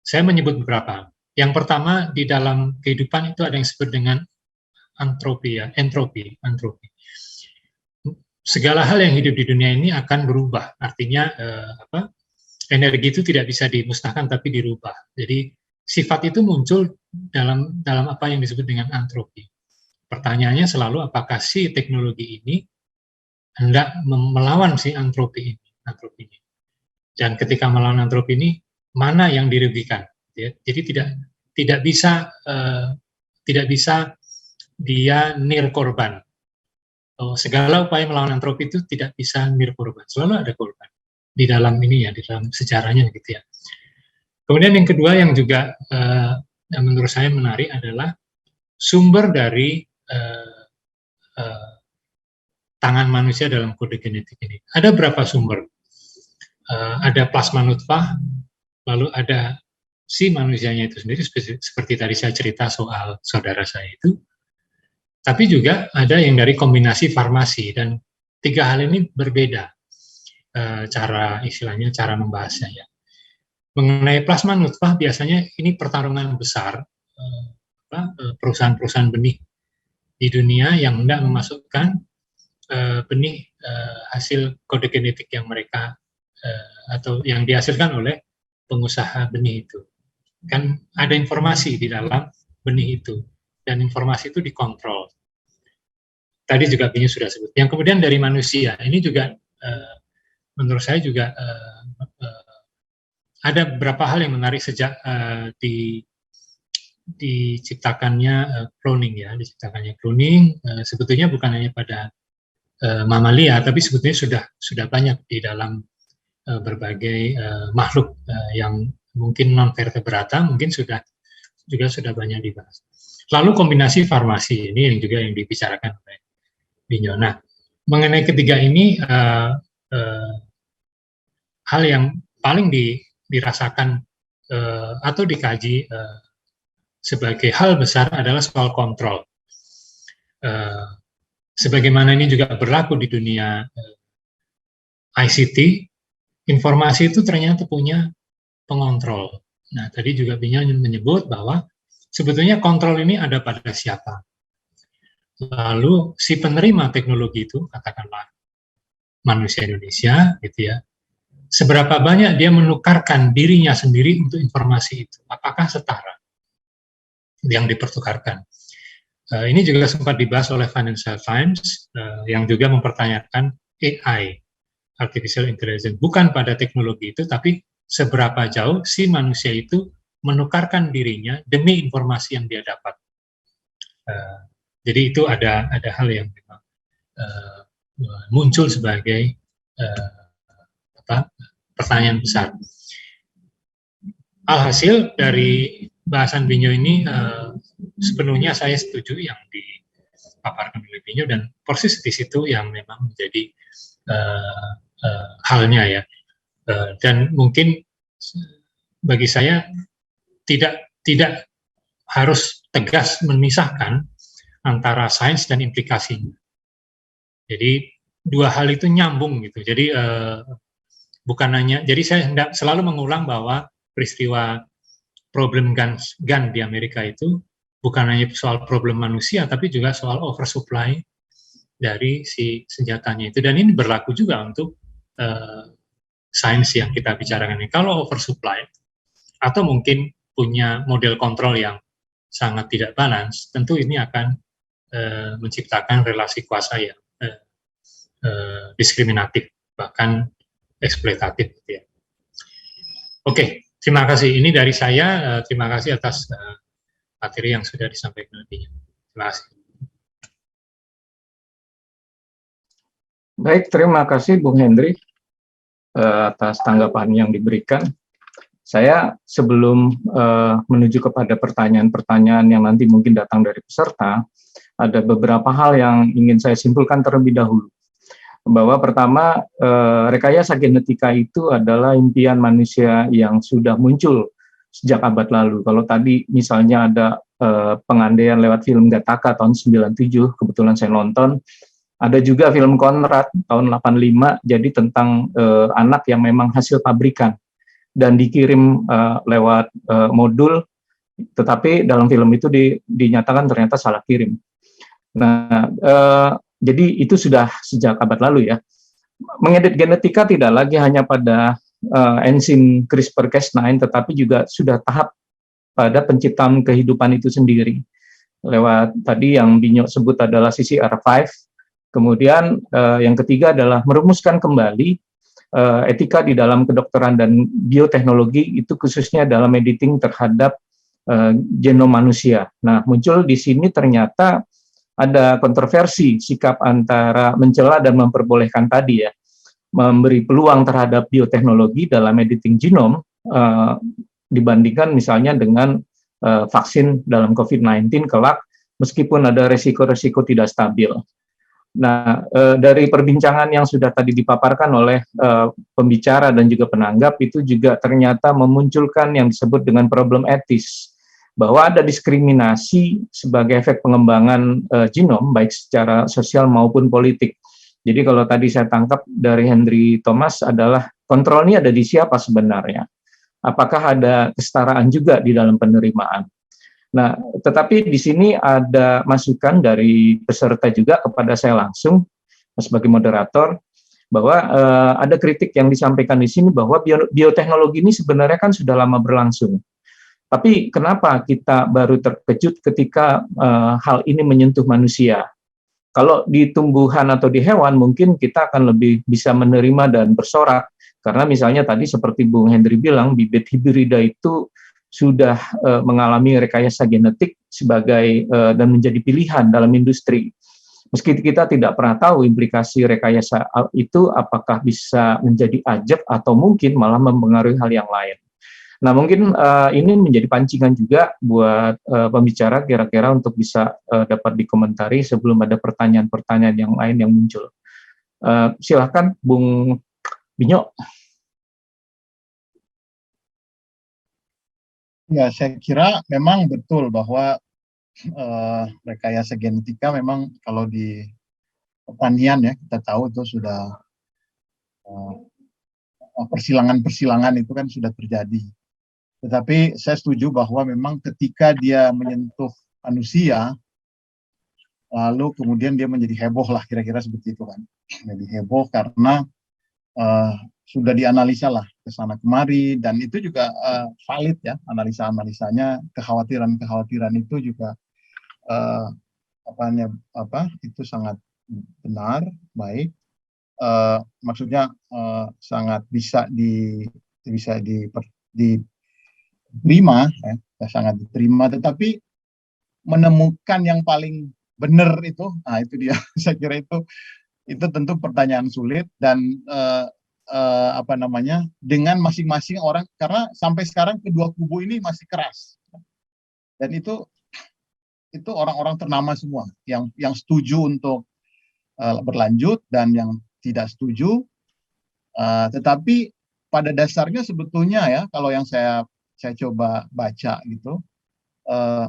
Saya menyebut beberapa. Yang pertama, di dalam kehidupan itu ada yang disebut dengan entropi. Segala hal yang hidup di dunia ini akan berubah. Artinya energi itu tidak bisa dimusnahkan tapi dirubah. Jadi sifat itu muncul dalam apa yang disebut dengan entropi. Pertanyaannya selalu apakah si teknologi ini hendak melawan si entropi ini. Dan ketika melawan entropi ini, mana yang dirugikan? Ya, jadi tidak bisa dia nir korban. Segala upaya melawan entropi itu tidak bisa nir korban. Selalu ada korban di dalam ini ya, di dalam sejarahnya gitu ya. Kemudian yang kedua yang juga yang menurut saya menarik adalah sumber dari tangan manusia dalam kode genetik ini. Ada berapa sumber? Ada plasma nutfah, lalu ada si manusianya itu sendiri, seperti tadi saya cerita soal saudara saya itu. Tapi juga ada yang dari kombinasi farmasi, dan 3 hal ini berbeda cara membahasnya ya. Mengenai plasma nutfah biasanya ini pertarungan besar perusahaan-perusahaan benih di dunia yang hendak memasukkan benih hasil kode genetik yang mereka atau yang dihasilkan oleh pengusaha benih itu. Kan ada informasi di dalam benih itu dan informasi itu dikontrol. Tadi juga Binyo sudah sebut. Yang kemudian dari manusia ini juga menurut saya juga ada beberapa hal yang menarik sejak diciptakannya cloning ya, sebetulnya bukan hanya pada mamalia, tapi sebetulnya sudah banyak di dalam berbagai makhluk yang mungkin non vertebrata, mungkin sudah banyak dibahas. Lalu kombinasi farmasi ini yang juga yang dibicarakan oleh Binyo. Nah, mengenai ketiga ini hal yang paling dirasakan atau dikaji sebagai hal besar adalah soal kontrol. Sebagaimana ini juga berlaku di dunia ICT, informasi itu ternyata punya pengontrol. Nah, tadi juga Binyo menyebut bahwa sebetulnya kontrol ini ada pada siapa. Lalu si penerima teknologi itu, katakanlah manusia Indonesia, gitu ya, seberapa banyak dia menukarkan dirinya sendiri untuk informasi itu? Apakah setara yang dipertukarkan? Ini juga sempat dibahas oleh Financial Times yang juga mempertanyakan AI, Artificial Intelligence, bukan pada teknologi itu, tapi seberapa jauh si manusia itu menukarkan dirinya demi informasi yang dia dapat. Jadi itu ada hal yang memang muncul sebagai pertanyaan besar. Alhasil dari bahasan Binyo ini sepenuhnya saya setuju yang dipaparkan oleh Binyo, dan persis di situ yang memang menjadi halnya ya. Dan mungkin bagi saya tidak harus tegas memisahkan antara sains dan implikasinya. Jadi dua hal itu nyambung gitu. Jadi bukan hanya, jadi saya selalu mengulang bahwa peristiwa problem gun di Amerika itu bukan hanya soal problem manusia, tapi juga soal oversupply dari si senjatanya itu. Dan ini berlaku juga untuk sains yang kita bicarakan ini. Kalau oversupply atau mungkin punya model kontrol yang sangat tidak balance, tentu ini akan menciptakan relasi kuasa yang diskriminatif, bahkan eksploitatif. Ya. Oke, terima kasih. Ini dari saya. Terima kasih atas materi yang sudah disampaikan nantinya. Terima kasih. Baik, terima kasih Bung Hendri atas tanggapan yang diberikan. Saya sebelum menuju kepada pertanyaan-pertanyaan yang nanti mungkin datang dari peserta, ada beberapa hal yang ingin saya simpulkan terlebih dahulu. Bahwa pertama, rekayasa genetika itu adalah impian manusia yang sudah muncul sejak abad lalu. Kalau tadi misalnya ada pengandaian lewat film Gattaca tahun 97, kebetulan saya nonton. Ada juga film Conrad tahun 85, jadi tentang anak yang memang hasil pabrikan dan dikirim lewat modul, tetapi dalam film itu dinyatakan ternyata salah kirim. Nah, jadi itu sudah sejak abad lalu ya. Mengedit genetika tidak lagi hanya pada enzim CRISPR-Cas9, tetapi juga sudah tahap pada penciptaan kehidupan itu sendiri. Lewat tadi yang Binyo sebut adalah CCR5. Kemudian yang ketiga adalah merumuskan kembali etika di dalam kedokteran dan bioteknologi, itu khususnya dalam editing terhadap genom manusia. Nah, muncul di sini ternyata ada kontroversi sikap antara mencela dan memperbolehkan tadi ya, memberi peluang terhadap bioteknologi dalam editing genom dibandingkan misalnya dengan vaksin dalam COVID-19 kelak, meskipun ada resiko-resiko tidak stabil. Nah, dari perbincangan yang sudah tadi dipaparkan oleh pembicara dan juga penanggap, itu juga ternyata memunculkan yang disebut dengan problem etis, bahwa ada diskriminasi sebagai efek pengembangan genom, baik secara sosial maupun politik. Jadi kalau tadi saya tangkap dari Hendry Thomas adalah kontrolnya ada di siapa sebenarnya? Apakah ada kesetaraan juga di dalam penerimaan? Nah, tetapi di sini ada masukan dari peserta juga kepada saya langsung sebagai moderator, bahwa ada kritik yang disampaikan di sini bahwa bioteknologi ini sebenarnya kan sudah lama berlangsung. Tapi kenapa kita baru terkejut ketika hal ini menyentuh manusia? Kalau di tumbuhan atau di hewan mungkin kita akan lebih bisa menerima dan bersorak. Karena misalnya tadi seperti Bung Hendry bilang, bibit hibridda itu sudah mengalami rekayasa genetik sebagai dan menjadi pilihan dalam industri. Meski kita tidak pernah tahu implikasi rekayasa itu apakah bisa menjadi ajab atau mungkin malah mempengaruhi hal yang lain. Nah, mungkin ini menjadi pancingan juga buat pembicara kira-kira untuk bisa dapat dikomentari sebelum ada pertanyaan-pertanyaan yang lain yang muncul. Silahkan Bung Binyo. Ya, saya kira memang betul bahwa rekayasa genetika memang kalau di pertanian ya kita tahu itu sudah persilangan-persilangan itu kan sudah terjadi. Tetapi saya setuju bahwa memang ketika dia menyentuh manusia, lalu kemudian dia menjadi heboh lah kira-kira seperti itu kan. Jadi heboh karena sudah dianalisa lah ke sana kemari dan itu juga valid ya analisa-analisanya, kekhawatiran-kekhawatiran itu juga itu sangat benar, baik. Maksudnya sangat bisa diterima, sangat diterima. Tetapi menemukan yang paling benar itu, nah itu dia. Saya kira itu tentu pertanyaan sulit dan dengan masing-masing orang karena sampai sekarang kedua kubu ini masih keras dan itu orang-orang ternama semua yang setuju untuk berlanjut dan yang tidak setuju. Tetapi pada dasarnya sebetulnya ya kalau yang saya coba baca gitu,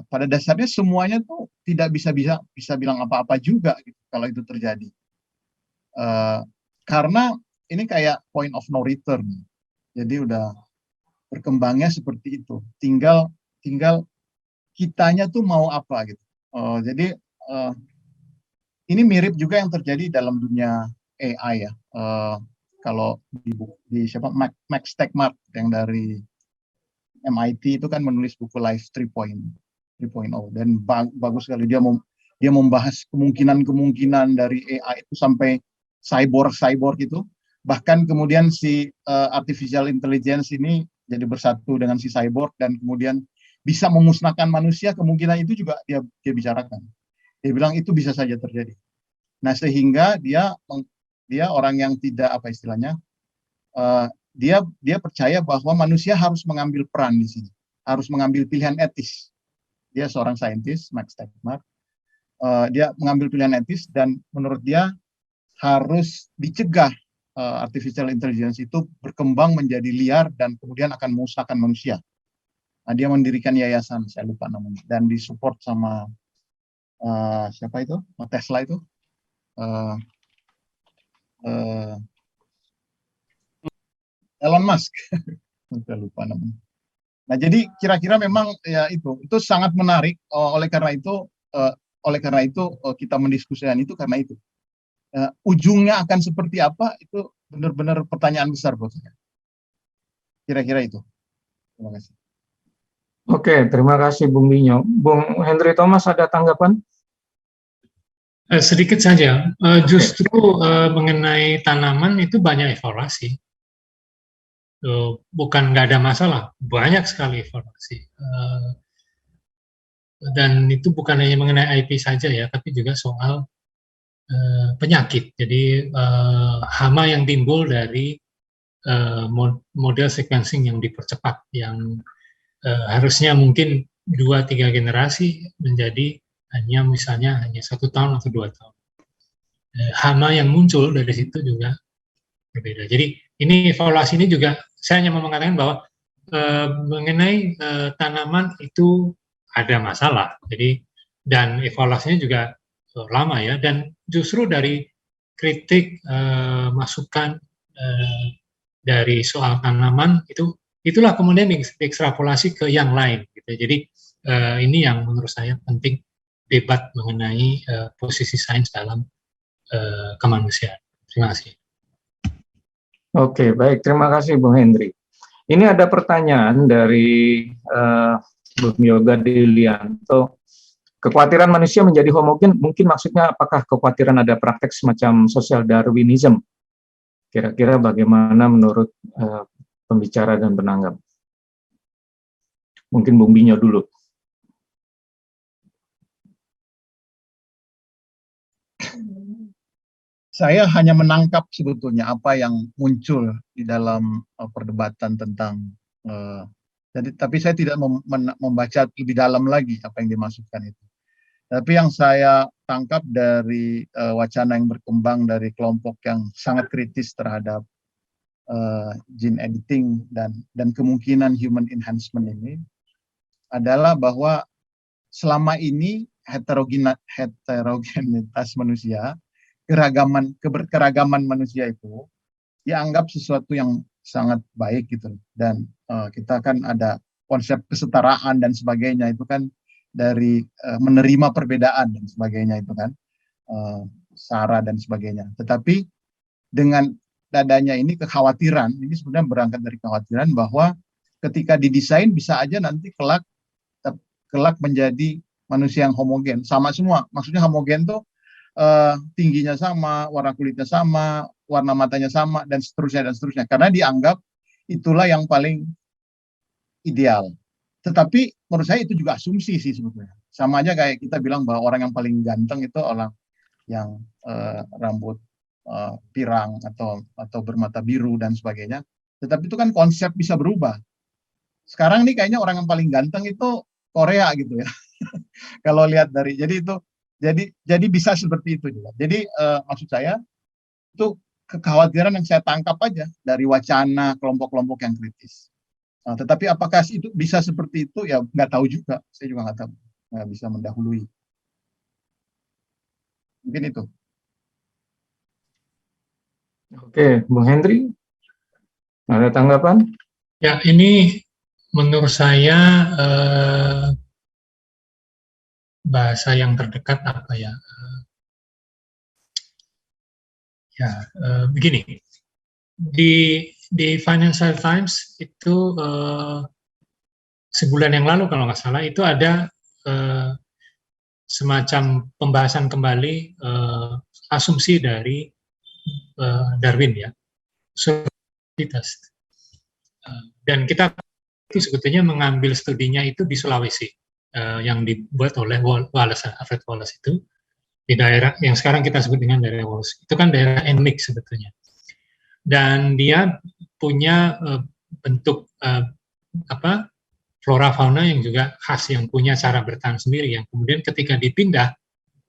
pada dasarnya semuanya tuh tidak bisa bilang apa-apa juga gitu kalau itu terjadi. Karena ini kayak point of no return. Jadi udah berkembangnya seperti itu. Tinggal kitanya tuh mau apa gitu. Jadi ini mirip juga yang terjadi dalam dunia AI ya. Kalau di siapa Max Tegmark yang dari MIT itu kan menulis buku Life 3.0 dan bagus sekali dia membahas kemungkinan dari AI itu sampai cyborg itu. Bahkan kemudian si artificial intelligence ini jadi bersatu dengan si cyborg dan kemudian bisa memusnahkan manusia, kemungkinan itu juga dia bicarakan. Dia bilang itu bisa saja terjadi. Nah, sehingga dia orang yang tidak apa istilahnya, dia percaya bahwa manusia harus mengambil peran di sini, harus mengambil pilihan etis. Dia seorang saintis, Max Tegmark. Dia mengambil pilihan etis dan menurut dia harus dicegah artificial intelligence itu berkembang menjadi liar dan kemudian akan memusnahkan manusia. Nah, dia mendirikan yayasan, saya lupa namanya, dan disupport sama siapa itu? Tesla itu. Elon Musk. Saya lupa namanya. Nah, jadi kira-kira memang ya itu sangat menarik. Oleh karena itu kita mendiskusikan itu karena itu. Ujungnya akan seperti apa itu benar-benar pertanyaan besar buat saya. Kira-kira itu. Terima kasih. Oke, terima kasih Bung Binyo. Bung Henry Thomas ada tanggapan? Sedikit saja, justru mengenai tanaman itu banyak evaluasi. Bukan nggak ada masalah, banyak sekali evaluasi. Dan itu bukan hanya mengenai IP saja ya, tapi juga soal penyakit. Jadi hama yang timbul dari model sequencing yang dipercepat, yang harusnya mungkin 2-3 generasi menjadi misalnya hanya 1 tahun atau 2 tahun. Hama yang muncul dari situ juga berbeda. Jadi ini evaluasi ini juga saya hanya mau mengatakan bahwa mengenai tanaman itu ada masalah. Jadi dan evaluasinya juga lama ya. Dan justru dari kritik masukan dari soal tanaman itulah kemudian diekstrapolasi ke yang lain. Gitu. Jadi ini yang menurut saya penting debat mengenai posisi sains dalam kemanusiaan. Terima kasih. Oke, baik. Terima kasih Bung Hendri. Ini ada pertanyaan dari Bung Yoga Dilianto. Kekhawatiran manusia menjadi homogen, mungkin maksudnya apakah kekhawatiran ada praktek semacam social Darwinism? Kira-kira bagaimana menurut pembicara dan penanggap? Mungkin Bung Binyo dulu. Saya hanya menangkap sebetulnya apa yang muncul di dalam perdebatan tentang Jadi, tapi saya tidak membaca lebih dalam lagi apa yang dimaksudkan itu. Tapi yang saya tangkap dari wacana yang berkembang dari kelompok yang sangat kritis terhadap gene editing dan kemungkinan human enhancement ini adalah bahwa selama ini heterogenitas manusia, keberkeragaman manusia itu dianggap sesuatu yang sangat baik gitu. Dan kita kan ada konsep kesetaraan dan sebagainya, itu kan dari menerima perbedaan dan sebagainya itu kan, SARA dan sebagainya. Tetapi dengan adanya ini kekhawatiran, ini sebenarnya berangkat dari kekhawatiran bahwa ketika didesain bisa aja nanti kelak menjadi manusia yang homogen, sama semua. Maksudnya homogen tuh tingginya sama, warna kulitnya sama, warna matanya sama, dan seterusnya. Karena dianggap itulah yang paling ideal. Tetapi menurut saya itu juga asumsi sih sebetulnya. Sama aja kayak kita bilang bahwa orang yang paling ganteng itu orang yang rambut pirang atau bermata biru dan sebagainya. Tetapi itu kan konsep bisa berubah. Sekarang nih kayaknya orang yang paling ganteng itu Korea gitu ya. Kalau lihat dari jadi bisa seperti itu juga. Jadi maksud saya itu kekhawatiran yang saya tangkap aja dari wacana kelompok-kelompok yang kritis. Nah, tetapi apakah itu bisa seperti itu ya nggak tahu juga. Saya juga nggak tahu, nggak bisa mendahului. Mungkin itu. Oke, Bung Hendri, ada tanggapan? Ya, ini menurut saya bahasa yang terdekat apa ya? Begini, di Financial Times itu sebulan yang lalu kalau nggak salah itu ada semacam pembahasan kembali asumsi dari Darwin ya, dan kita itu sebetulnya mengambil studinya itu di Sulawesi yang dibuat oleh Alfred Wallace itu di daerah yang sekarang kita sebut dengan daerah Wallace. Itu kan daerah endemik sebetulnya. Dan dia punya bentuk flora fauna yang juga khas, yang punya cara bertahan sendiri, yang kemudian ketika dipindah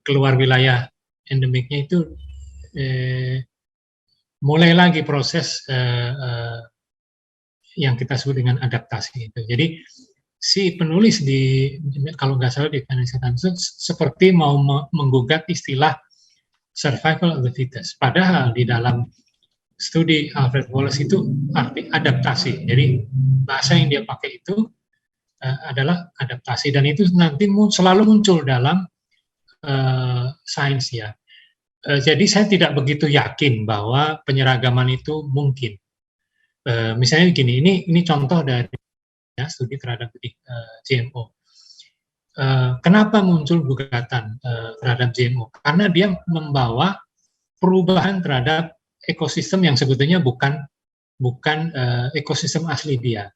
keluar wilayah endemiknya itu mulai lagi proses yang kita sebut dengan adaptasi itu. Jadi si penulis kalau nggak salah di Financial Times seperti mau menggugat istilah survival of the fittest. Padahal di dalam studi Alfred Wallace itu arti adaptasi. Jadi bahasa yang dia pakai itu adalah adaptasi, dan itu nanti selalu muncul dalam sains ya. Jadi saya tidak begitu yakin bahwa penyeragaman itu mungkin. Misalnya gini, ini contoh dari studi terhadap GMO. Kenapa muncul gugatan terhadap GMO? Karena dia membawa perubahan terhadap ekosistem yang sebetulnya bukan ekosistem asli dia.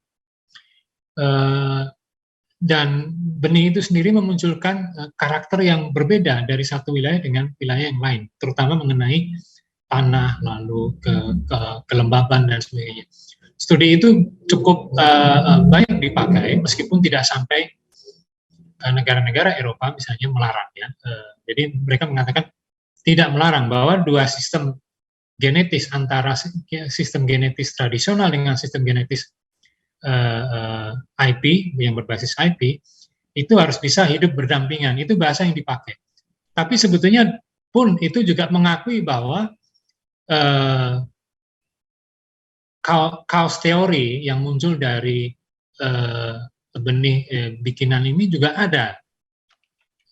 Dan benih itu sendiri memunculkan karakter yang berbeda dari satu wilayah dengan wilayah yang lain, terutama mengenai tanah, lalu kelembaban dan sebagainya. Studi itu cukup banyak dipakai, meskipun tidak sampai negara-negara Eropa misalnya melarang ya. Jadi mereka mengatakan tidak melarang, bahwa dua sistem genetis antara sistem genetis tradisional dengan sistem genetis IP yang berbasis IP itu harus bisa hidup berdampingan. Itu bahasa yang dipakai. Tapi sebetulnya pun itu juga mengakui bahwa chaos teori yang muncul dari benih bikinan ini juga ada.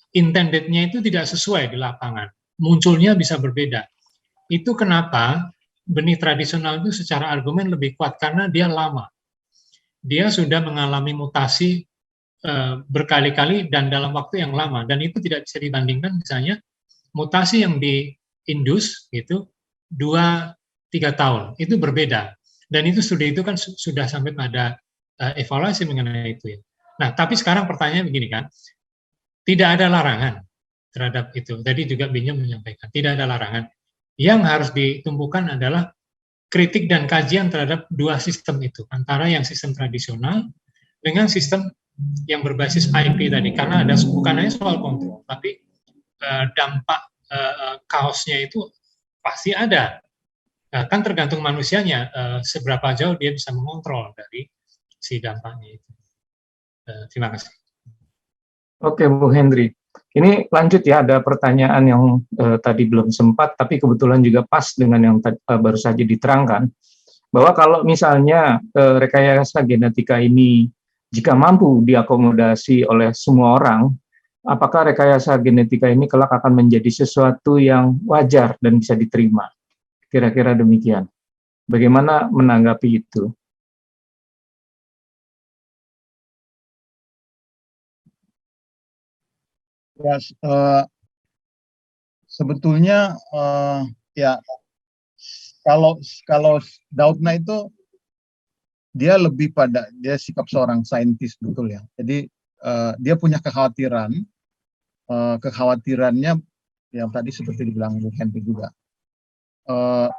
Intended-nya itu tidak sesuai di lapangan. Munculnya bisa berbeda. Itu kenapa benih tradisional itu secara argumen lebih kuat, karena dia lama. Dia sudah mengalami mutasi berkali-kali dan dalam waktu yang lama, dan itu tidak bisa dibandingkan misalnya mutasi yang diindus gitu 2-3 tahun, itu berbeda. Dan itu studi itu kan sudah sampai pada evaluasi mengenai itu ya. Nah, tapi sekarang pertanyaannya begini kan, tidak ada larangan terhadap itu. Tadi juga Binyam menyampaikan, tidak ada larangan. Yang harus ditumbuhkan adalah kritik dan kajian terhadap dua sistem itu, antara yang sistem tradisional dengan sistem yang berbasis IP tadi, karena ada bukan hanya soal kontrol, tapi dampak kaosnya itu pasti ada. Kan tergantung manusianya seberapa jauh dia bisa mengontrol dari si dampaknya itu. Terima kasih. Oke, Bung Hendri. Ini lanjut ya, ada pertanyaan yang tadi belum sempat, tapi kebetulan juga pas dengan yang baru saja diterangkan, bahwa kalau misalnya rekayasa genetika ini jika mampu diakomodasi oleh semua orang, apakah rekayasa genetika ini kelak akan menjadi sesuatu yang wajar dan bisa diterima? Kira-kira demikian. Bagaimana menanggapi itu? Ya, sebetulnya ya kalau kalau Doudna itu dia lebih pada dia sikap seorang saintis, betul ya. Jadi dia punya kekhawatirannya yang tadi seperti dibilang Bu Henry juga,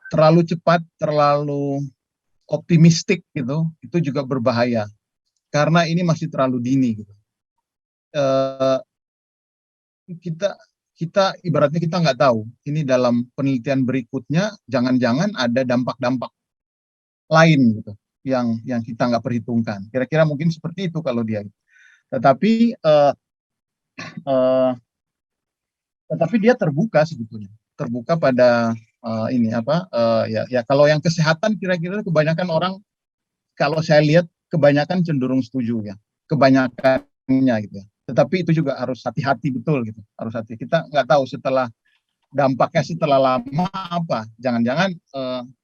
terlalu cepat, terlalu optimistik gitu, itu juga berbahaya karena ini masih terlalu dini gitu. Kita ibaratnya kita nggak tahu ini dalam penelitian berikutnya jangan-jangan ada dampak-dampak lain gitu yang kita nggak perhitungkan. Kira-kira mungkin seperti itu kalau dia. Tetapi dia terbuka sebetulnya, terbuka pada ini apa ya kalau yang kesehatan kira-kira kebanyakan orang, kalau saya lihat kebanyakan cenderung setuju ya, kebanyakannya gitu ya. Tetapi itu juga harus hati-hati betul gitu, harus hati. Kita nggak tahu setelah dampaknya setelah lama apa, jangan-jangan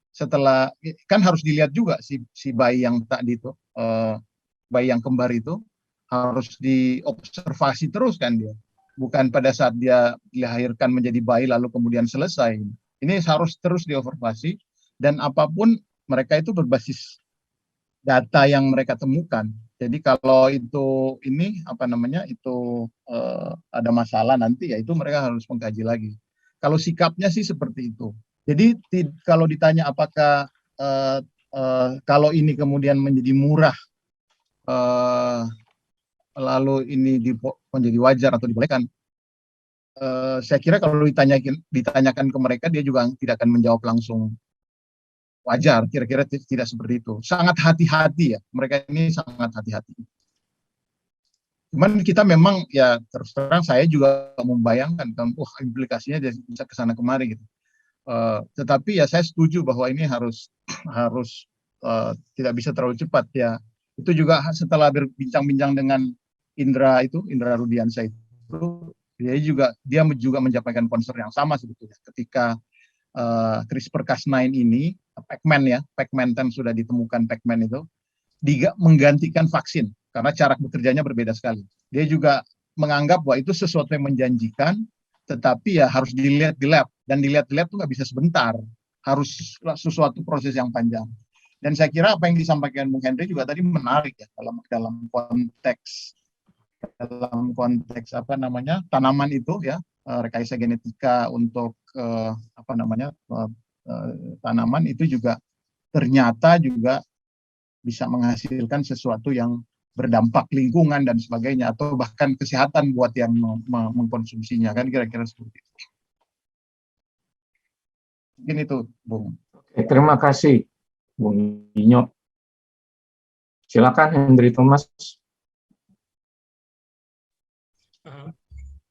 setelah kan harus dilihat juga si bayi yang tadi itu, bayi yang kembar itu harus diobservasi terus kan dia. Bukan pada saat dia dilahirkan menjadi bayi lalu kemudian selesai. Ini harus terus diobservasi dan apapun mereka itu berbasis data yang mereka temukan. Jadi kalau itu ini apa namanya itu ada masalah nanti ya itu mereka harus mengkaji lagi. Kalau sikapnya sih seperti itu. Jadi kalau ditanya apakah kalau ini kemudian menjadi murah lalu ini menjadi wajar atau dibolehkan, saya kira kalau ditanyakan ke mereka dia juga tidak akan menjawab langsung wajar, kira-kira tidak seperti itu. Sangat hati-hati ya, mereka ini sangat hati-hati. Cuman kita memang ya terus terang saya juga membayangkan kan, implikasinya bisa ke sana kemari gitu. Tetapi ya saya setuju bahwa ini harus tidak bisa terlalu cepat ya. Itu juga setelah berbincang-bincang dengan Indra Rudiansyah itu, dia juga menyampaikan concern yang sama sebetulnya ketika CRISPR-Cas9 ini, Pac-Man 10 sudah ditemukan Pac-Man itu, menggantikan vaksin, karena cara bekerjanya berbeda sekali. Dia juga menganggap bahwa itu sesuatu yang menjanjikan, tetapi ya harus dilihat di lab, dan dilihat di lab itu nggak bisa sebentar, harus sesuatu proses yang panjang. Dan saya kira apa yang disampaikan Bung Henry juga tadi menarik ya, dalam konteks apa namanya tanaman itu ya, rekayasa genetika untuk tanaman itu juga ternyata juga bisa menghasilkan sesuatu yang berdampak lingkungan dan sebagainya, atau bahkan kesehatan buat yang mengkonsumsinya, kan kira-kira seperti itu. Mungkin itu, Bung. Oke, terima kasih, Bung Inyo. Silakan, Hendry Thomas.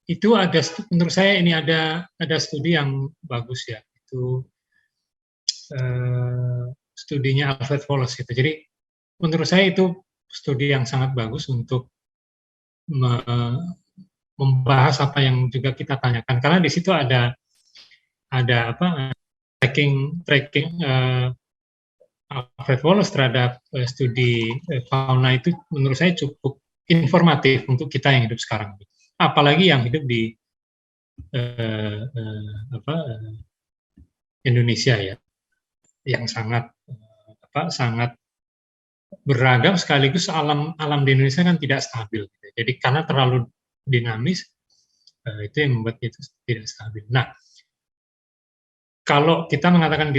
Itu menurut saya ini ada studi yang bagus ya, itu studinya Alfred Wallace gitu. Jadi menurut saya itu studi yang sangat bagus untuk membahas apa yang juga kita tanyakan, karena di situ ada tracking Alfred Wallace terhadap studi fauna itu menurut saya cukup informatif untuk kita yang hidup sekarang. Apalagi yang hidup di Indonesia ya, yang sangat beragam, sekaligus alam di Indonesia kan tidak stabil. Jadi karena terlalu dinamis, itu yang membuat itu tidak stabil. Nah, kalau kita mengatakan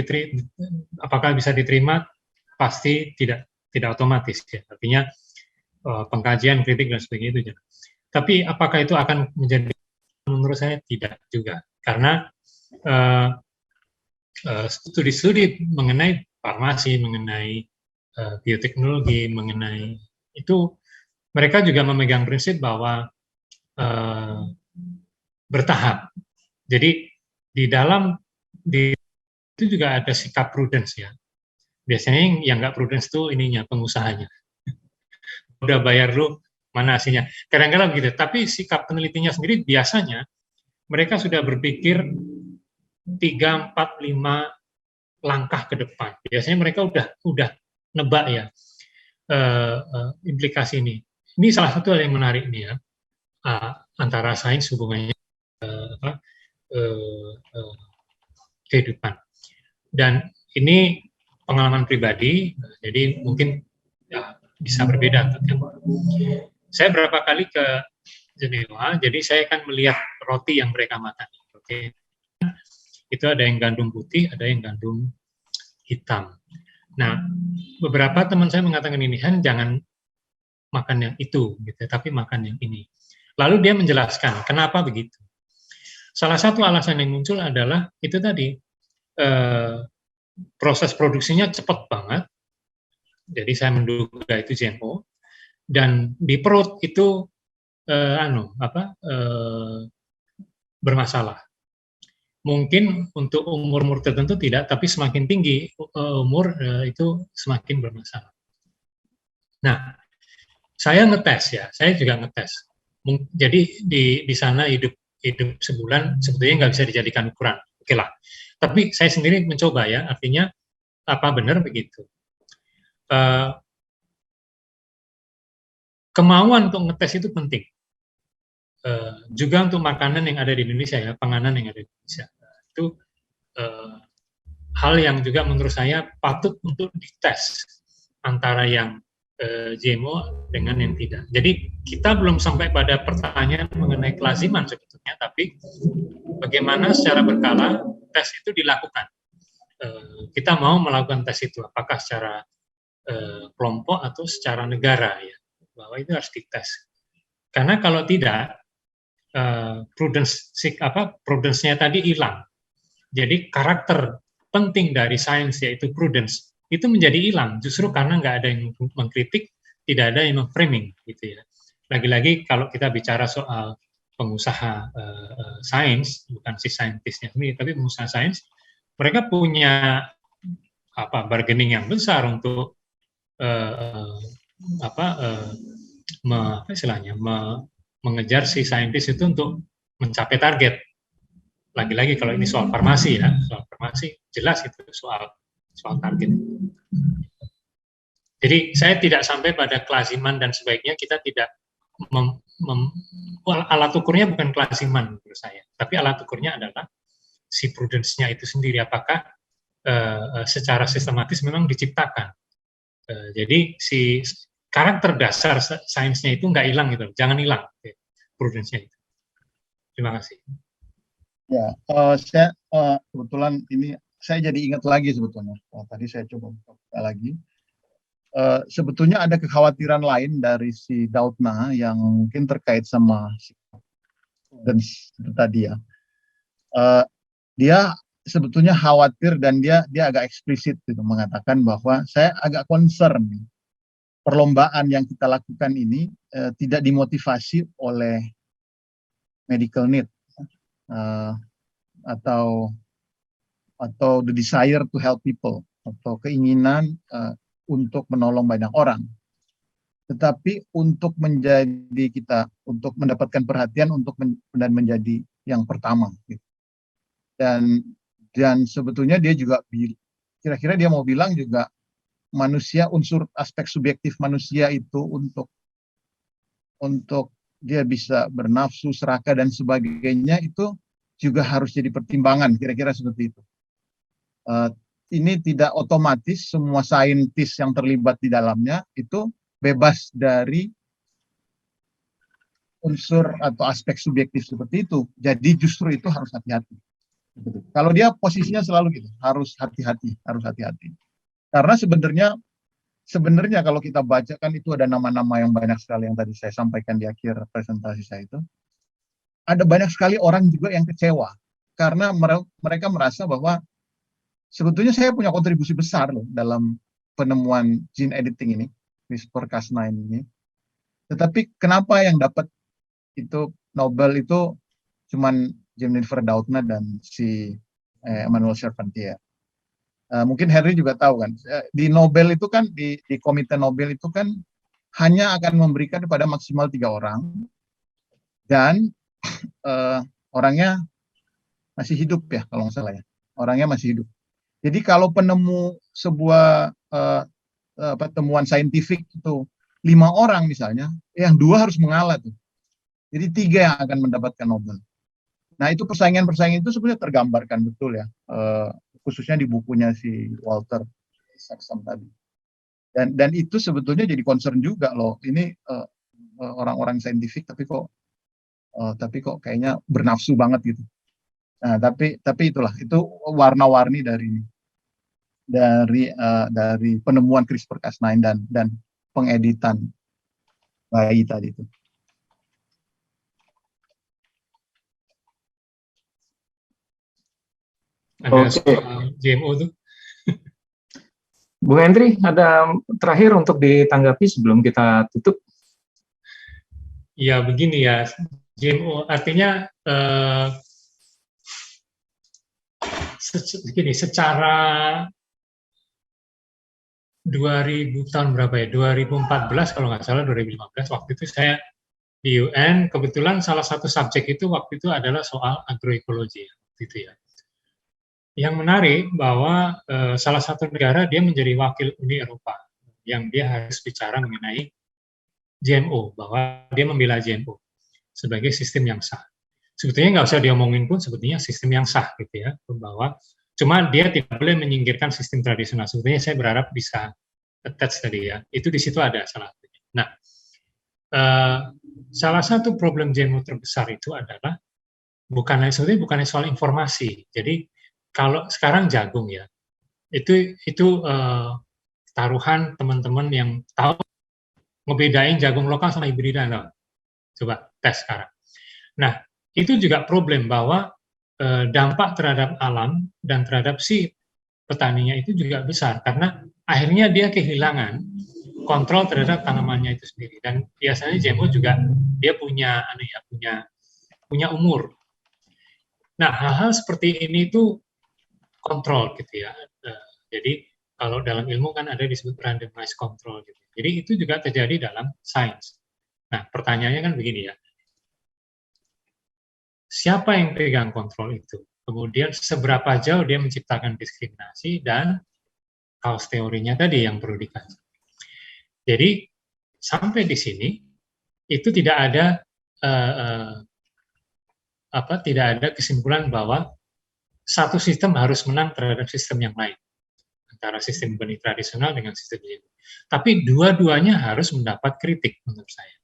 apakah bisa diterima, pasti tidak otomatis ya. Artinya pengkajian, kritik dan sebagainya itu. Tapi apakah itu akan menjadi, menurut saya tidak juga, karena studi-studi mengenai farmasi, mengenai bioteknologi, mengenai itu mereka juga memegang prinsip bahwa bertahap. Jadi di dalam itu juga ada sikap prudence ya. Biasanya yang nggak prudence itu ininya pengusahanya. Udah bayar lu, mana hasilnya. Kadang-kadang begitu. Tapi sikap penelitinya sendiri biasanya mereka sudah berpikir 3, 4, 5 langkah ke depan. Biasanya mereka udah nebak ya implikasi ini. Ini salah satu hal yang menarik nih ya, antara sains hubungannya kehidupan. Dan ini pengalaman pribadi, jadi mungkin ya, bisa berbeda. Saya berapa kali ke Jenewa, jadi saya akan melihat roti yang mereka makan. Oke. Itu ada yang gandum putih, ada yang gandum hitam. Nah, beberapa teman saya mengatakan ini, Han, jangan makan yang itu, gitu, tapi makan yang ini. Lalu dia menjelaskan kenapa begitu. Salah satu alasan yang muncul adalah itu tadi, proses produksinya cepat banget, jadi saya menduga itu GMO, dan di perut itu bermasalah. Mungkin untuk umur-umur tertentu tidak, tapi semakin tinggi umur itu semakin bermasalah. Nah, saya ngetes ya, saya juga ngetes. Jadi di sana hidup sebulan sebetulnya nggak bisa dijadikan ukuran, oke lah. Tapi saya sendiri mencoba ya, artinya apa benar begitu. Kemauan untuk ngetes itu penting. Juga untuk makanan yang ada di Indonesia ya, panganan yang ada di Indonesia. Itu hal yang juga menurut saya patut untuk dites antara yang GMO dengan yang tidak. Jadi kita belum sampai pada pertanyaan mengenai kelaziman sebetulnya, tapi bagaimana secara berkala tes itu dilakukan. Kita mau melakukan tes itu, apakah secara kelompok atau secara negara ya, bahwa itu harus dites. Karena kalau tidak, prudence-nya tadi hilang. Jadi karakter penting dari sains yaitu prudence itu menjadi hilang justru karena nggak ada yang mengkritik, tidak ada yang memframing gitu ya. Lagi-lagi kalau kita bicara soal pengusaha sains, bukan si saintisnya sendiri, tapi pengusaha sains, mereka punya bargaining yang besar untuk mengejar si saintis itu untuk mencapai target. Lagi-lagi kalau ini soal farmasi ya, soal farmasi jelas itu soal target. Jadi saya tidak sampai pada kelaziman dan sebaiknya kita tidak alat ukurnya bukan kelaziman menurut saya, tapi alat ukurnya adalah si prudence-nya itu sendiri, apakah secara sistematis memang diciptakan. Jadi si karakter dasar sainsnya itu nggak hilang gitu, jangan hilang prudence-nya itu. Terima kasih. Ya, saya kebetulan ini saya jadi ingat lagi sebetulnya. Tadi saya coba buka lagi. Sebetulnya ada kekhawatiran lain dari si Doudna yang mungkin terkait sama prudence itu tadi ya. Dia sebetulnya khawatir dan dia agak eksplisit gitu, mengatakan bahwa saya agak concern perlombaan yang kita lakukan ini tidak dimotivasi oleh medical need. Atau the desire to help people, atau keinginan untuk menolong banyak orang, tetapi untuk untuk mendapatkan perhatian dan menjadi yang pertama gitu. Dan sebetulnya dia juga kira-kira dia mau bilang juga manusia, unsur aspek subjektif manusia itu untuk dia bisa bernafsu, serakah dan sebagainya itu juga harus jadi pertimbangan, kira-kira seperti itu. Ini tidak otomatis semua saintis yang terlibat di dalamnya itu bebas dari unsur atau aspek subjektif seperti itu. Jadi justru itu harus hati-hati. Kalau dia posisinya selalu gitu, harus hati-hati. Karena sebenarnya sebenarnya kalau kita baca kan itu ada nama-nama yang banyak sekali yang tadi saya sampaikan di akhir presentasi saya itu. Ada banyak sekali orang juga yang kecewa karena mereka merasa bahwa sebetulnya saya punya kontribusi besar loh dalam penemuan gene editing ini, CRISPR-Cas9 ini. Tetapi kenapa yang dapat itu Nobel itu cuman Jennifer Doudna dan si Emmanuel Charpentier. Mungkin Henry juga tahu kan, di Nobel itu kan, di komite Nobel itu kan hanya akan memberikan kepada maksimal 3 orang, dan orangnya masih hidup ya, kalau nggak salah ya, orangnya masih hidup. Jadi kalau penemu sebuah temuan saintifik itu 5 orang misalnya, yang 2 harus mengalah tuh. Jadi 3 yang akan mendapatkan Nobel. Nah itu persaingan-persaingan itu sebenarnya tergambarkan betul ya, khususnya di bukunya si Walter Isaacson tadi. Dan itu sebetulnya jadi concern juga loh. Ini orang-orang saintifik tapi kok kayaknya bernafsu banget gitu. Nah tapi itulah, itu warna-warni dari penemuan CRISPR-Cas9 dan pengeditan bayi tadi itu. Ada soal GMO tuh. Bu Hendri, ada terakhir untuk ditanggapi sebelum kita tutup? Ya begini ya, GMO artinya begini, secara 2000 tahun berapa ya, 2014 kalau nggak salah, 2015 waktu itu saya di UN, kebetulan salah satu subjek itu waktu itu adalah soal agroekologi gitu ya. Yang menarik bahwa salah satu negara dia menjadi wakil Uni Eropa yang dia harus bicara mengenai GMO, bahwa dia membela GMO sebagai sistem yang sah. Sebetulnya nggak usah diomongin pun, sebetulnya sistem yang sah gitu ya, bahwa cuma dia tidak boleh menyingkirkan sistem tradisional. Sebetulnya saya berharap bisa attach tadi ya, itu di situ ada salah satunya. Nah, salah satu problem GMO terbesar itu adalah bukannya soal informasi. Jadi kalau sekarang jagung ya, itu taruhan teman-teman yang tahu ngebedain jagung lokal sama hibrida, no? Coba tes sekarang. Nah, itu juga problem bahwa dampak terhadap alam dan terhadap si petaninya itu juga besar, karena akhirnya dia kehilangan kontrol terhadap tanamannya itu sendiri. Dan biasanya GMO juga dia punya umur. Nah, hal-hal seperti ini tuh kontrol gitu ya. Jadi kalau dalam ilmu kan ada disebut randomized control gitu. Jadi itu juga terjadi dalam sains. Nah, pertanyaannya kan begini ya. Siapa yang pegang kontrol itu? Kemudian seberapa jauh dia menciptakan diskriminasi, dan kaos teorinya tadi yang perlu dikaji. Jadi sampai di sini itu tidak ada kesimpulan bahwa satu sistem harus menang terhadap sistem yang lain, antara sistem benih tradisional dengan sistem GMO. Tapi dua-duanya harus mendapat kritik menurut saya.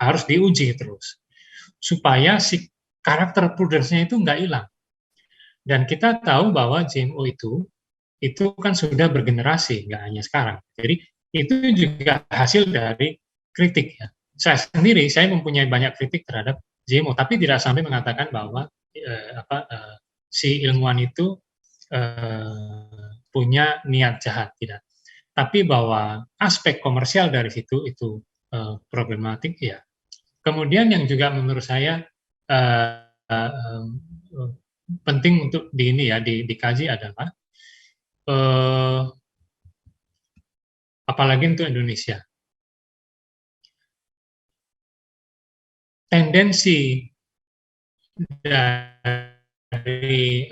Harus diuji terus. Supaya si karakter prudence-nya itu nggak hilang. Dan kita tahu bahwa GMO itu kan sudah bergenerasi, nggak hanya sekarang. Jadi itu juga hasil dari kritik ya. Saya mempunyai banyak kritik terhadap GMO, tapi tidak sampai mengatakan bahwa si ilmuwan itu punya niat jahat, tidak. Tapi bahwa aspek komersial dari situ itu problematik ya. Kemudian yang juga menurut saya penting untuk dikaji adalah apalagi untuk Indonesia. Tendensi dari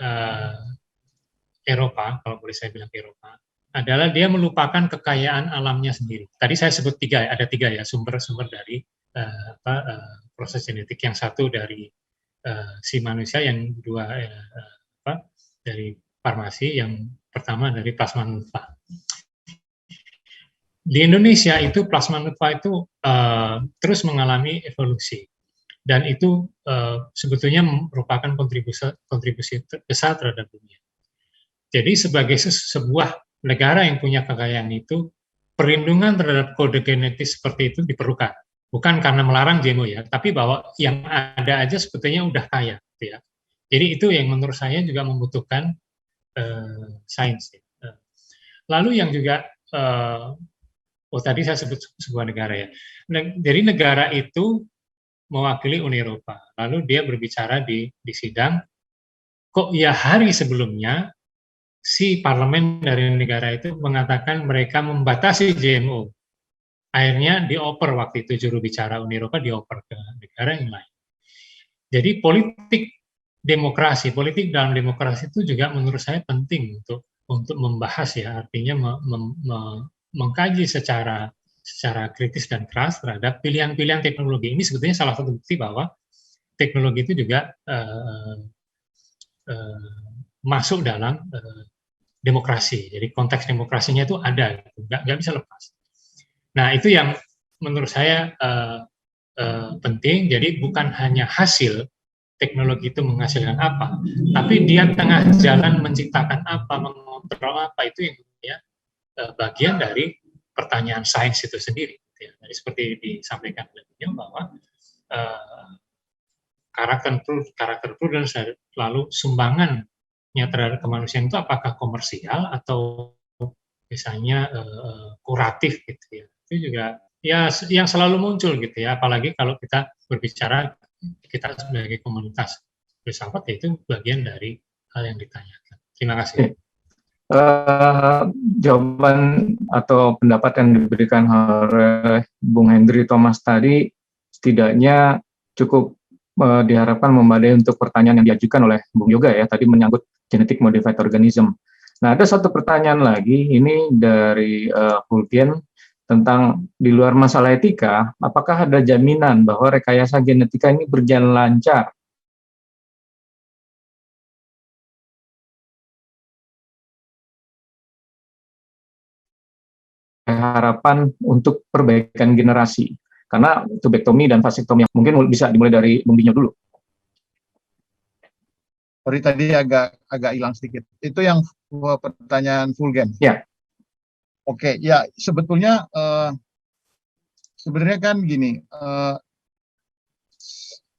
Eropa, kalau boleh saya bilang Eropa, adalah dia melupakan kekayaan alamnya sendiri. Tadi saya sebut ada tiga ya sumber-sumber dari proses genetik. Yang satu dari si manusia, yang kedua dari farmasi, yang pertama dari plasma nutfah. Di Indonesia itu plasma nutfah itu terus mengalami evolusi, dan itu sebetulnya merupakan kontribusi besar terhadap dunia. Jadi sebagai sebuah negara yang punya kekayaan itu, perlindungan terhadap kode genetik seperti itu diperlukan. Bukan karena melarang GMO ya, tapi bahwa yang ada aja sebetulnya udah kaya, gitu ya. Jadi itu yang menurut saya juga membutuhkan sains. Lalu yang juga, tadi saya sebut sebuah negara ya. Jadi negara itu mewakili Uni Eropa. Lalu dia berbicara di sidang, kok ya hari sebelumnya si parlemen dari negara itu mengatakan mereka membatasi GMO. Akhirnya dioper waktu itu juru bicara Uni Eropa dioper ke negara yang lain. Jadi politik dalam demokrasi itu juga menurut saya penting untuk membahas ya, artinya mengkaji secara kritis dan keras terhadap pilihan-pilihan teknologi. Ini sebetulnya salah satu bukti bahwa teknologi itu juga masuk dalam demokrasi. Jadi konteks demokrasinya itu ada, gitu. Nggak bisa lepas. Nah, itu yang menurut saya penting. Jadi bukan hanya hasil teknologi itu menghasilkan apa, tapi dia tengah jalan menciptakan apa, mengontrol apa, itu yang ya, bagian dari pertanyaan sains itu sendiri. Ya. Jadi seperti disampaikan oleh beliau bahwa karakter prudence lalu sumbangannya terhadap kemanusiaan itu apakah komersial atau misalnya kuratif gitu ya. Itu juga ya yang selalu muncul gitu ya, apalagi kalau kita berbicara kita sebagai komunitas filsafat, itu bagian dari hal yang ditanyakan. Terima kasih. Jawaban atau pendapat yang diberikan oleh Bung Hendry Thomas tadi setidaknya cukup diharapkan memadai untuk pertanyaan yang diajukan oleh Bung Yoga ya, tadi menyangkut genetic modified organism. Nah, ada satu pertanyaan lagi, ini dari Fulgen, tentang di luar masalah etika, apakah ada jaminan bahwa rekayasa genetika ini berjalan lancar? Harapan untuk perbaikan generasi, karena tubektomi dan vasektomi mungkin bisa dimulai dari Bung Dinyo dulu. Sorry tadi agak hilang sedikit. Itu yang pertanyaan Fulgen. Ya. Oke, ya sebetulnya sebenarnya kan gini,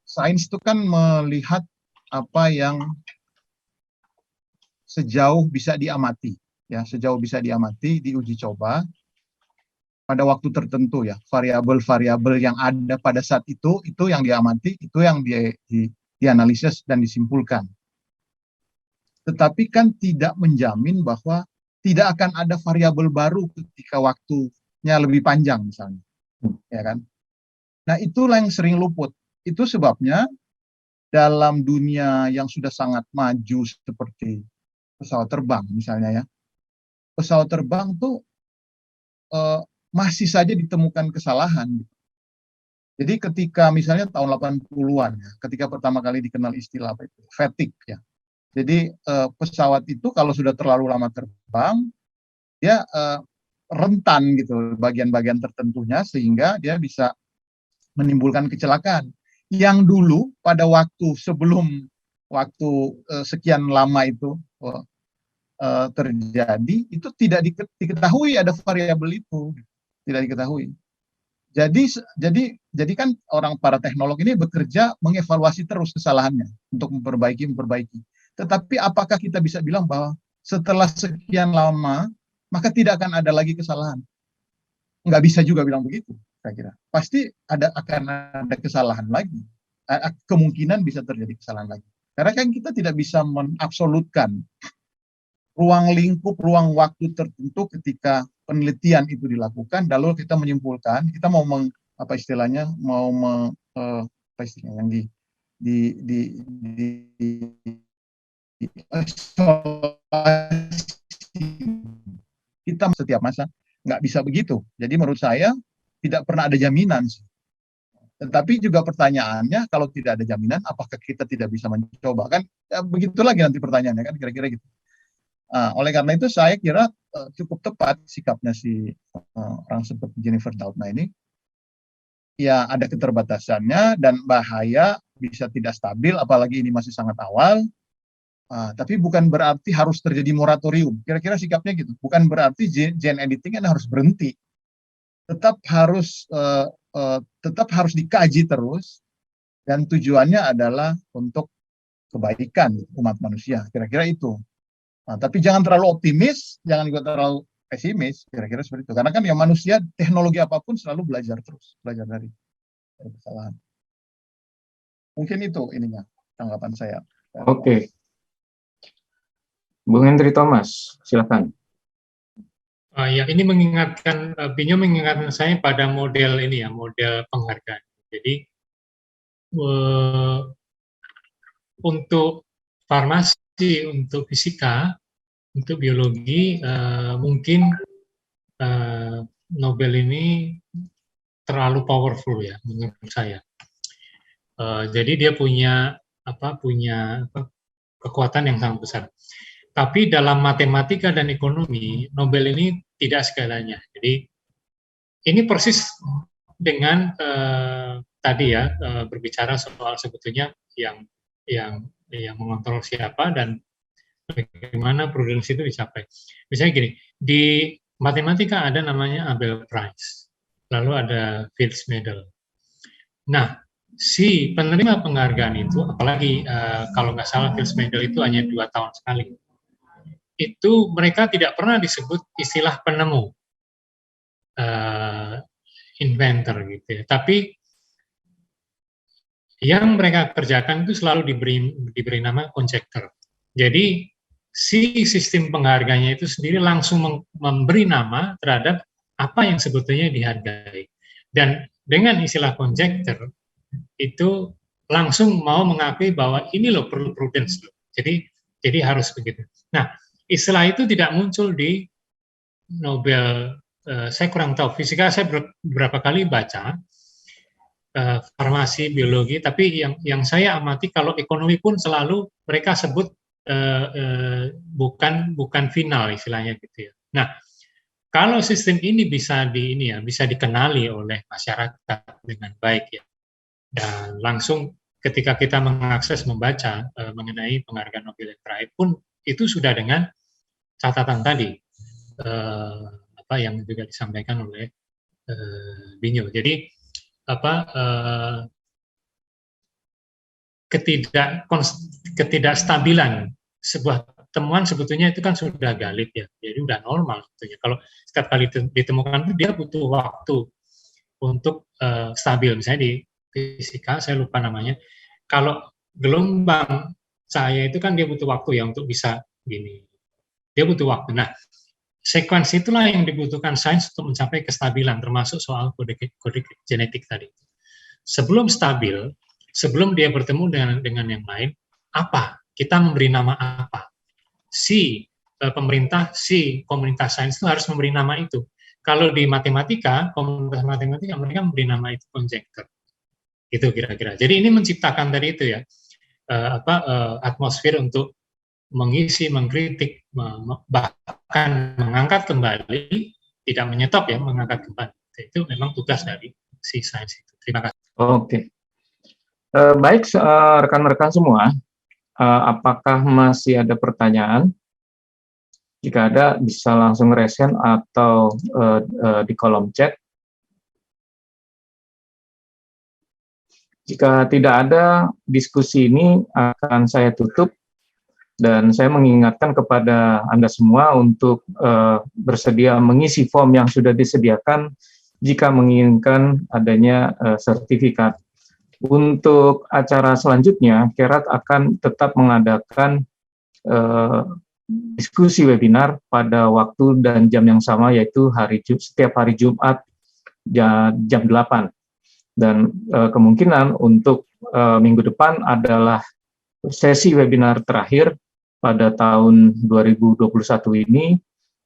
sains itu kan melihat apa yang sejauh bisa diamati, ya sejauh bisa diamati, diuji coba pada waktu tertentu ya, variabel-variabel yang ada pada saat itu yang diamati, itu yang dianalisis dan disimpulkan. Tetapi kan tidak menjamin bahwa tidak akan ada variabel baru ketika waktunya lebih panjang misalnya, ya kan? Nah, itulah yang sering luput. Itu sebabnya dalam dunia yang sudah sangat maju seperti pesawat terbang misalnya ya, pesawat terbang tuh masih saja ditemukan kesalahan. Jadi ketika misalnya tahun 80-an ya, ketika pertama kali dikenal istilah apa itu, fatigue ya. Jadi pesawat itu kalau sudah terlalu lama terbang, dia rentan gitu bagian-bagian tertentunya sehingga dia bisa menimbulkan kecelakaan. Yang dulu pada waktu sebelum sekian lama itu terjadi, itu tidak diketahui ada variabel itu, tidak diketahui. Jadi kan para teknolog ini bekerja mengevaluasi terus kesalahannya untuk memperbaiki. Tetapi apakah kita bisa bilang bahwa setelah sekian lama maka tidak akan ada lagi kesalahan? Nggak bisa juga bilang begitu, saya kira. Pasti akan ada kesalahan lagi. Kemungkinan bisa terjadi kesalahan lagi. Karena kan kita tidak bisa mengabsolutkan ruang lingkup, ruang waktu tertentu ketika penelitian itu dilakukan, lalu kita menyimpulkan, kita mau kita setiap masa nggak bisa begitu. Jadi menurut saya tidak pernah ada jaminan. Tetapi juga pertanyaannya, kalau tidak ada jaminan, apakah kita tidak bisa mencoba? Kan ya, begitu lagi nanti pertanyaannya kan kira-kira gitu. Oleh karena itu saya kira cukup tepat sikapnya si orang seperti Jennifer Doudna ini. Ya ada keterbatasannya dan bahaya, bisa tidak stabil, apalagi ini masih sangat awal. Tapi bukan berarti harus terjadi moratorium. Kira-kira sikapnya gitu. Bukan berarti gene editing kan harus berhenti. tetap harus dikaji terus, dan tujuannya adalah untuk kebaikan umat manusia, kira-kira itu. Nah, tapi jangan terlalu optimis, jangan juga terlalu pesimis, kira-kira seperti itu. Karena kan ya manusia, teknologi apapun selalu belajar terus, belajar dari kesalahan. Mungkin itu ininya, tanggapan saya. Oke. Bung Hendry Thomas, silakan. Ya, ini mengingatkan, Binyo mengingatkan saya pada model ini ya, model penghargaan. Jadi untuk farmasi, untuk fisika, untuk biologi, mungkin Nobel ini terlalu powerful ya menurut saya. Jadi dia punya kekuatan yang sangat besar. Tapi dalam matematika dan ekonomi, Nobel ini tidak segalanya. Jadi ini persis dengan tadi ya, berbicara soal sebetulnya yang mengontrol siapa dan bagaimana prudensi itu dicapai. Misalnya gini, di matematika ada namanya Abel Prize, lalu ada Fields Medal. Nah, si penerima penghargaan itu, apalagi kalau nggak salah Fields Medal itu hanya 2 tahun sekali, itu mereka tidak pernah disebut istilah penemu, inventor gitu ya. Tapi yang mereka kerjakan itu selalu diberi nama conjecture. Jadi si sistem penghargaannya itu sendiri langsung memberi nama terhadap apa yang sebetulnya dihargai. Dan dengan istilah conjecture itu langsung mau mengakui bahwa ini loh perlu prudence loh. Jadi harus begitu. Nah, istilah itu tidak muncul di Nobel. Saya kurang tahu, fisika saya beberapa kali baca, farmasi, biologi, tapi yang saya amati kalau ekonomi pun selalu mereka sebut bukan final istilahnya gitu ya. Nah, kalau sistem ini bisa dikenali oleh masyarakat dengan baik ya, dan langsung ketika kita mengakses membaca mengenai penghargaan Nobel yang terakhir pun itu sudah dengan catatan tadi apa yang juga disampaikan oleh Binyo. Jadi ketidakstabilan sebuah temuan sebetulnya itu kan sudah galib ya, jadi sudah normal sebetulnya. Kalau setiap kali ditemukan itu dia butuh waktu untuk stabil. Misalnya di fisika, saya lupa namanya, kalau gelombang cahaya itu kan dia butuh waktu ya untuk bisa gini, dia butuh waktu. Nah, sekuensi itulah yang dibutuhkan sains untuk mencapai kestabilan, termasuk soal kode genetik tadi. Sebelum stabil, sebelum dia bertemu dengan yang lain, apa? Kita memberi nama apa? Si pemerintah, si komunitas sains itu harus memberi nama itu. Kalau di matematika, komunitas matematika mereka memberi nama itu conjecture. Itu kira-kira. Jadi ini menciptakan tadi itu ya, atmosfer untuk mengisi, mengkritik, bahkan mengangkat kembali, tidak menyetop ya, mengangkat kembali. Itu memang tugas dari si sains itu. Terima kasih. Oke. Baik, rekan-rekan semua, apakah masih ada pertanyaan? Jika ada, bisa langsung resen atau di kolom chat. Jika tidak ada, diskusi ini akan saya tutup. Dan saya mengingatkan kepada Anda semua untuk bersedia mengisi form yang sudah disediakan jika menginginkan adanya sertifikat. Untuk acara selanjutnya, Kerat akan tetap mengadakan diskusi webinar pada waktu dan jam yang sama, yaitu setiap hari Jumat jam 8. Dan kemungkinan untuk minggu depan adalah sesi webinar terakhir pada tahun 2021 ini,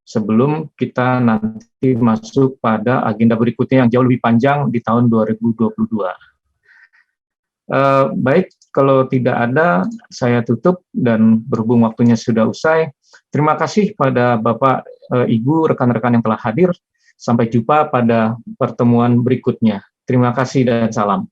sebelum kita nanti masuk pada agenda berikutnya yang jauh lebih panjang di tahun 2022. Baik, kalau tidak ada, saya tutup dan berhubung waktunya sudah usai. Terima kasih pada Bapak, Ibu, rekan-rekan yang telah hadir. Sampai jumpa pada pertemuan berikutnya. Terima kasih dan salam.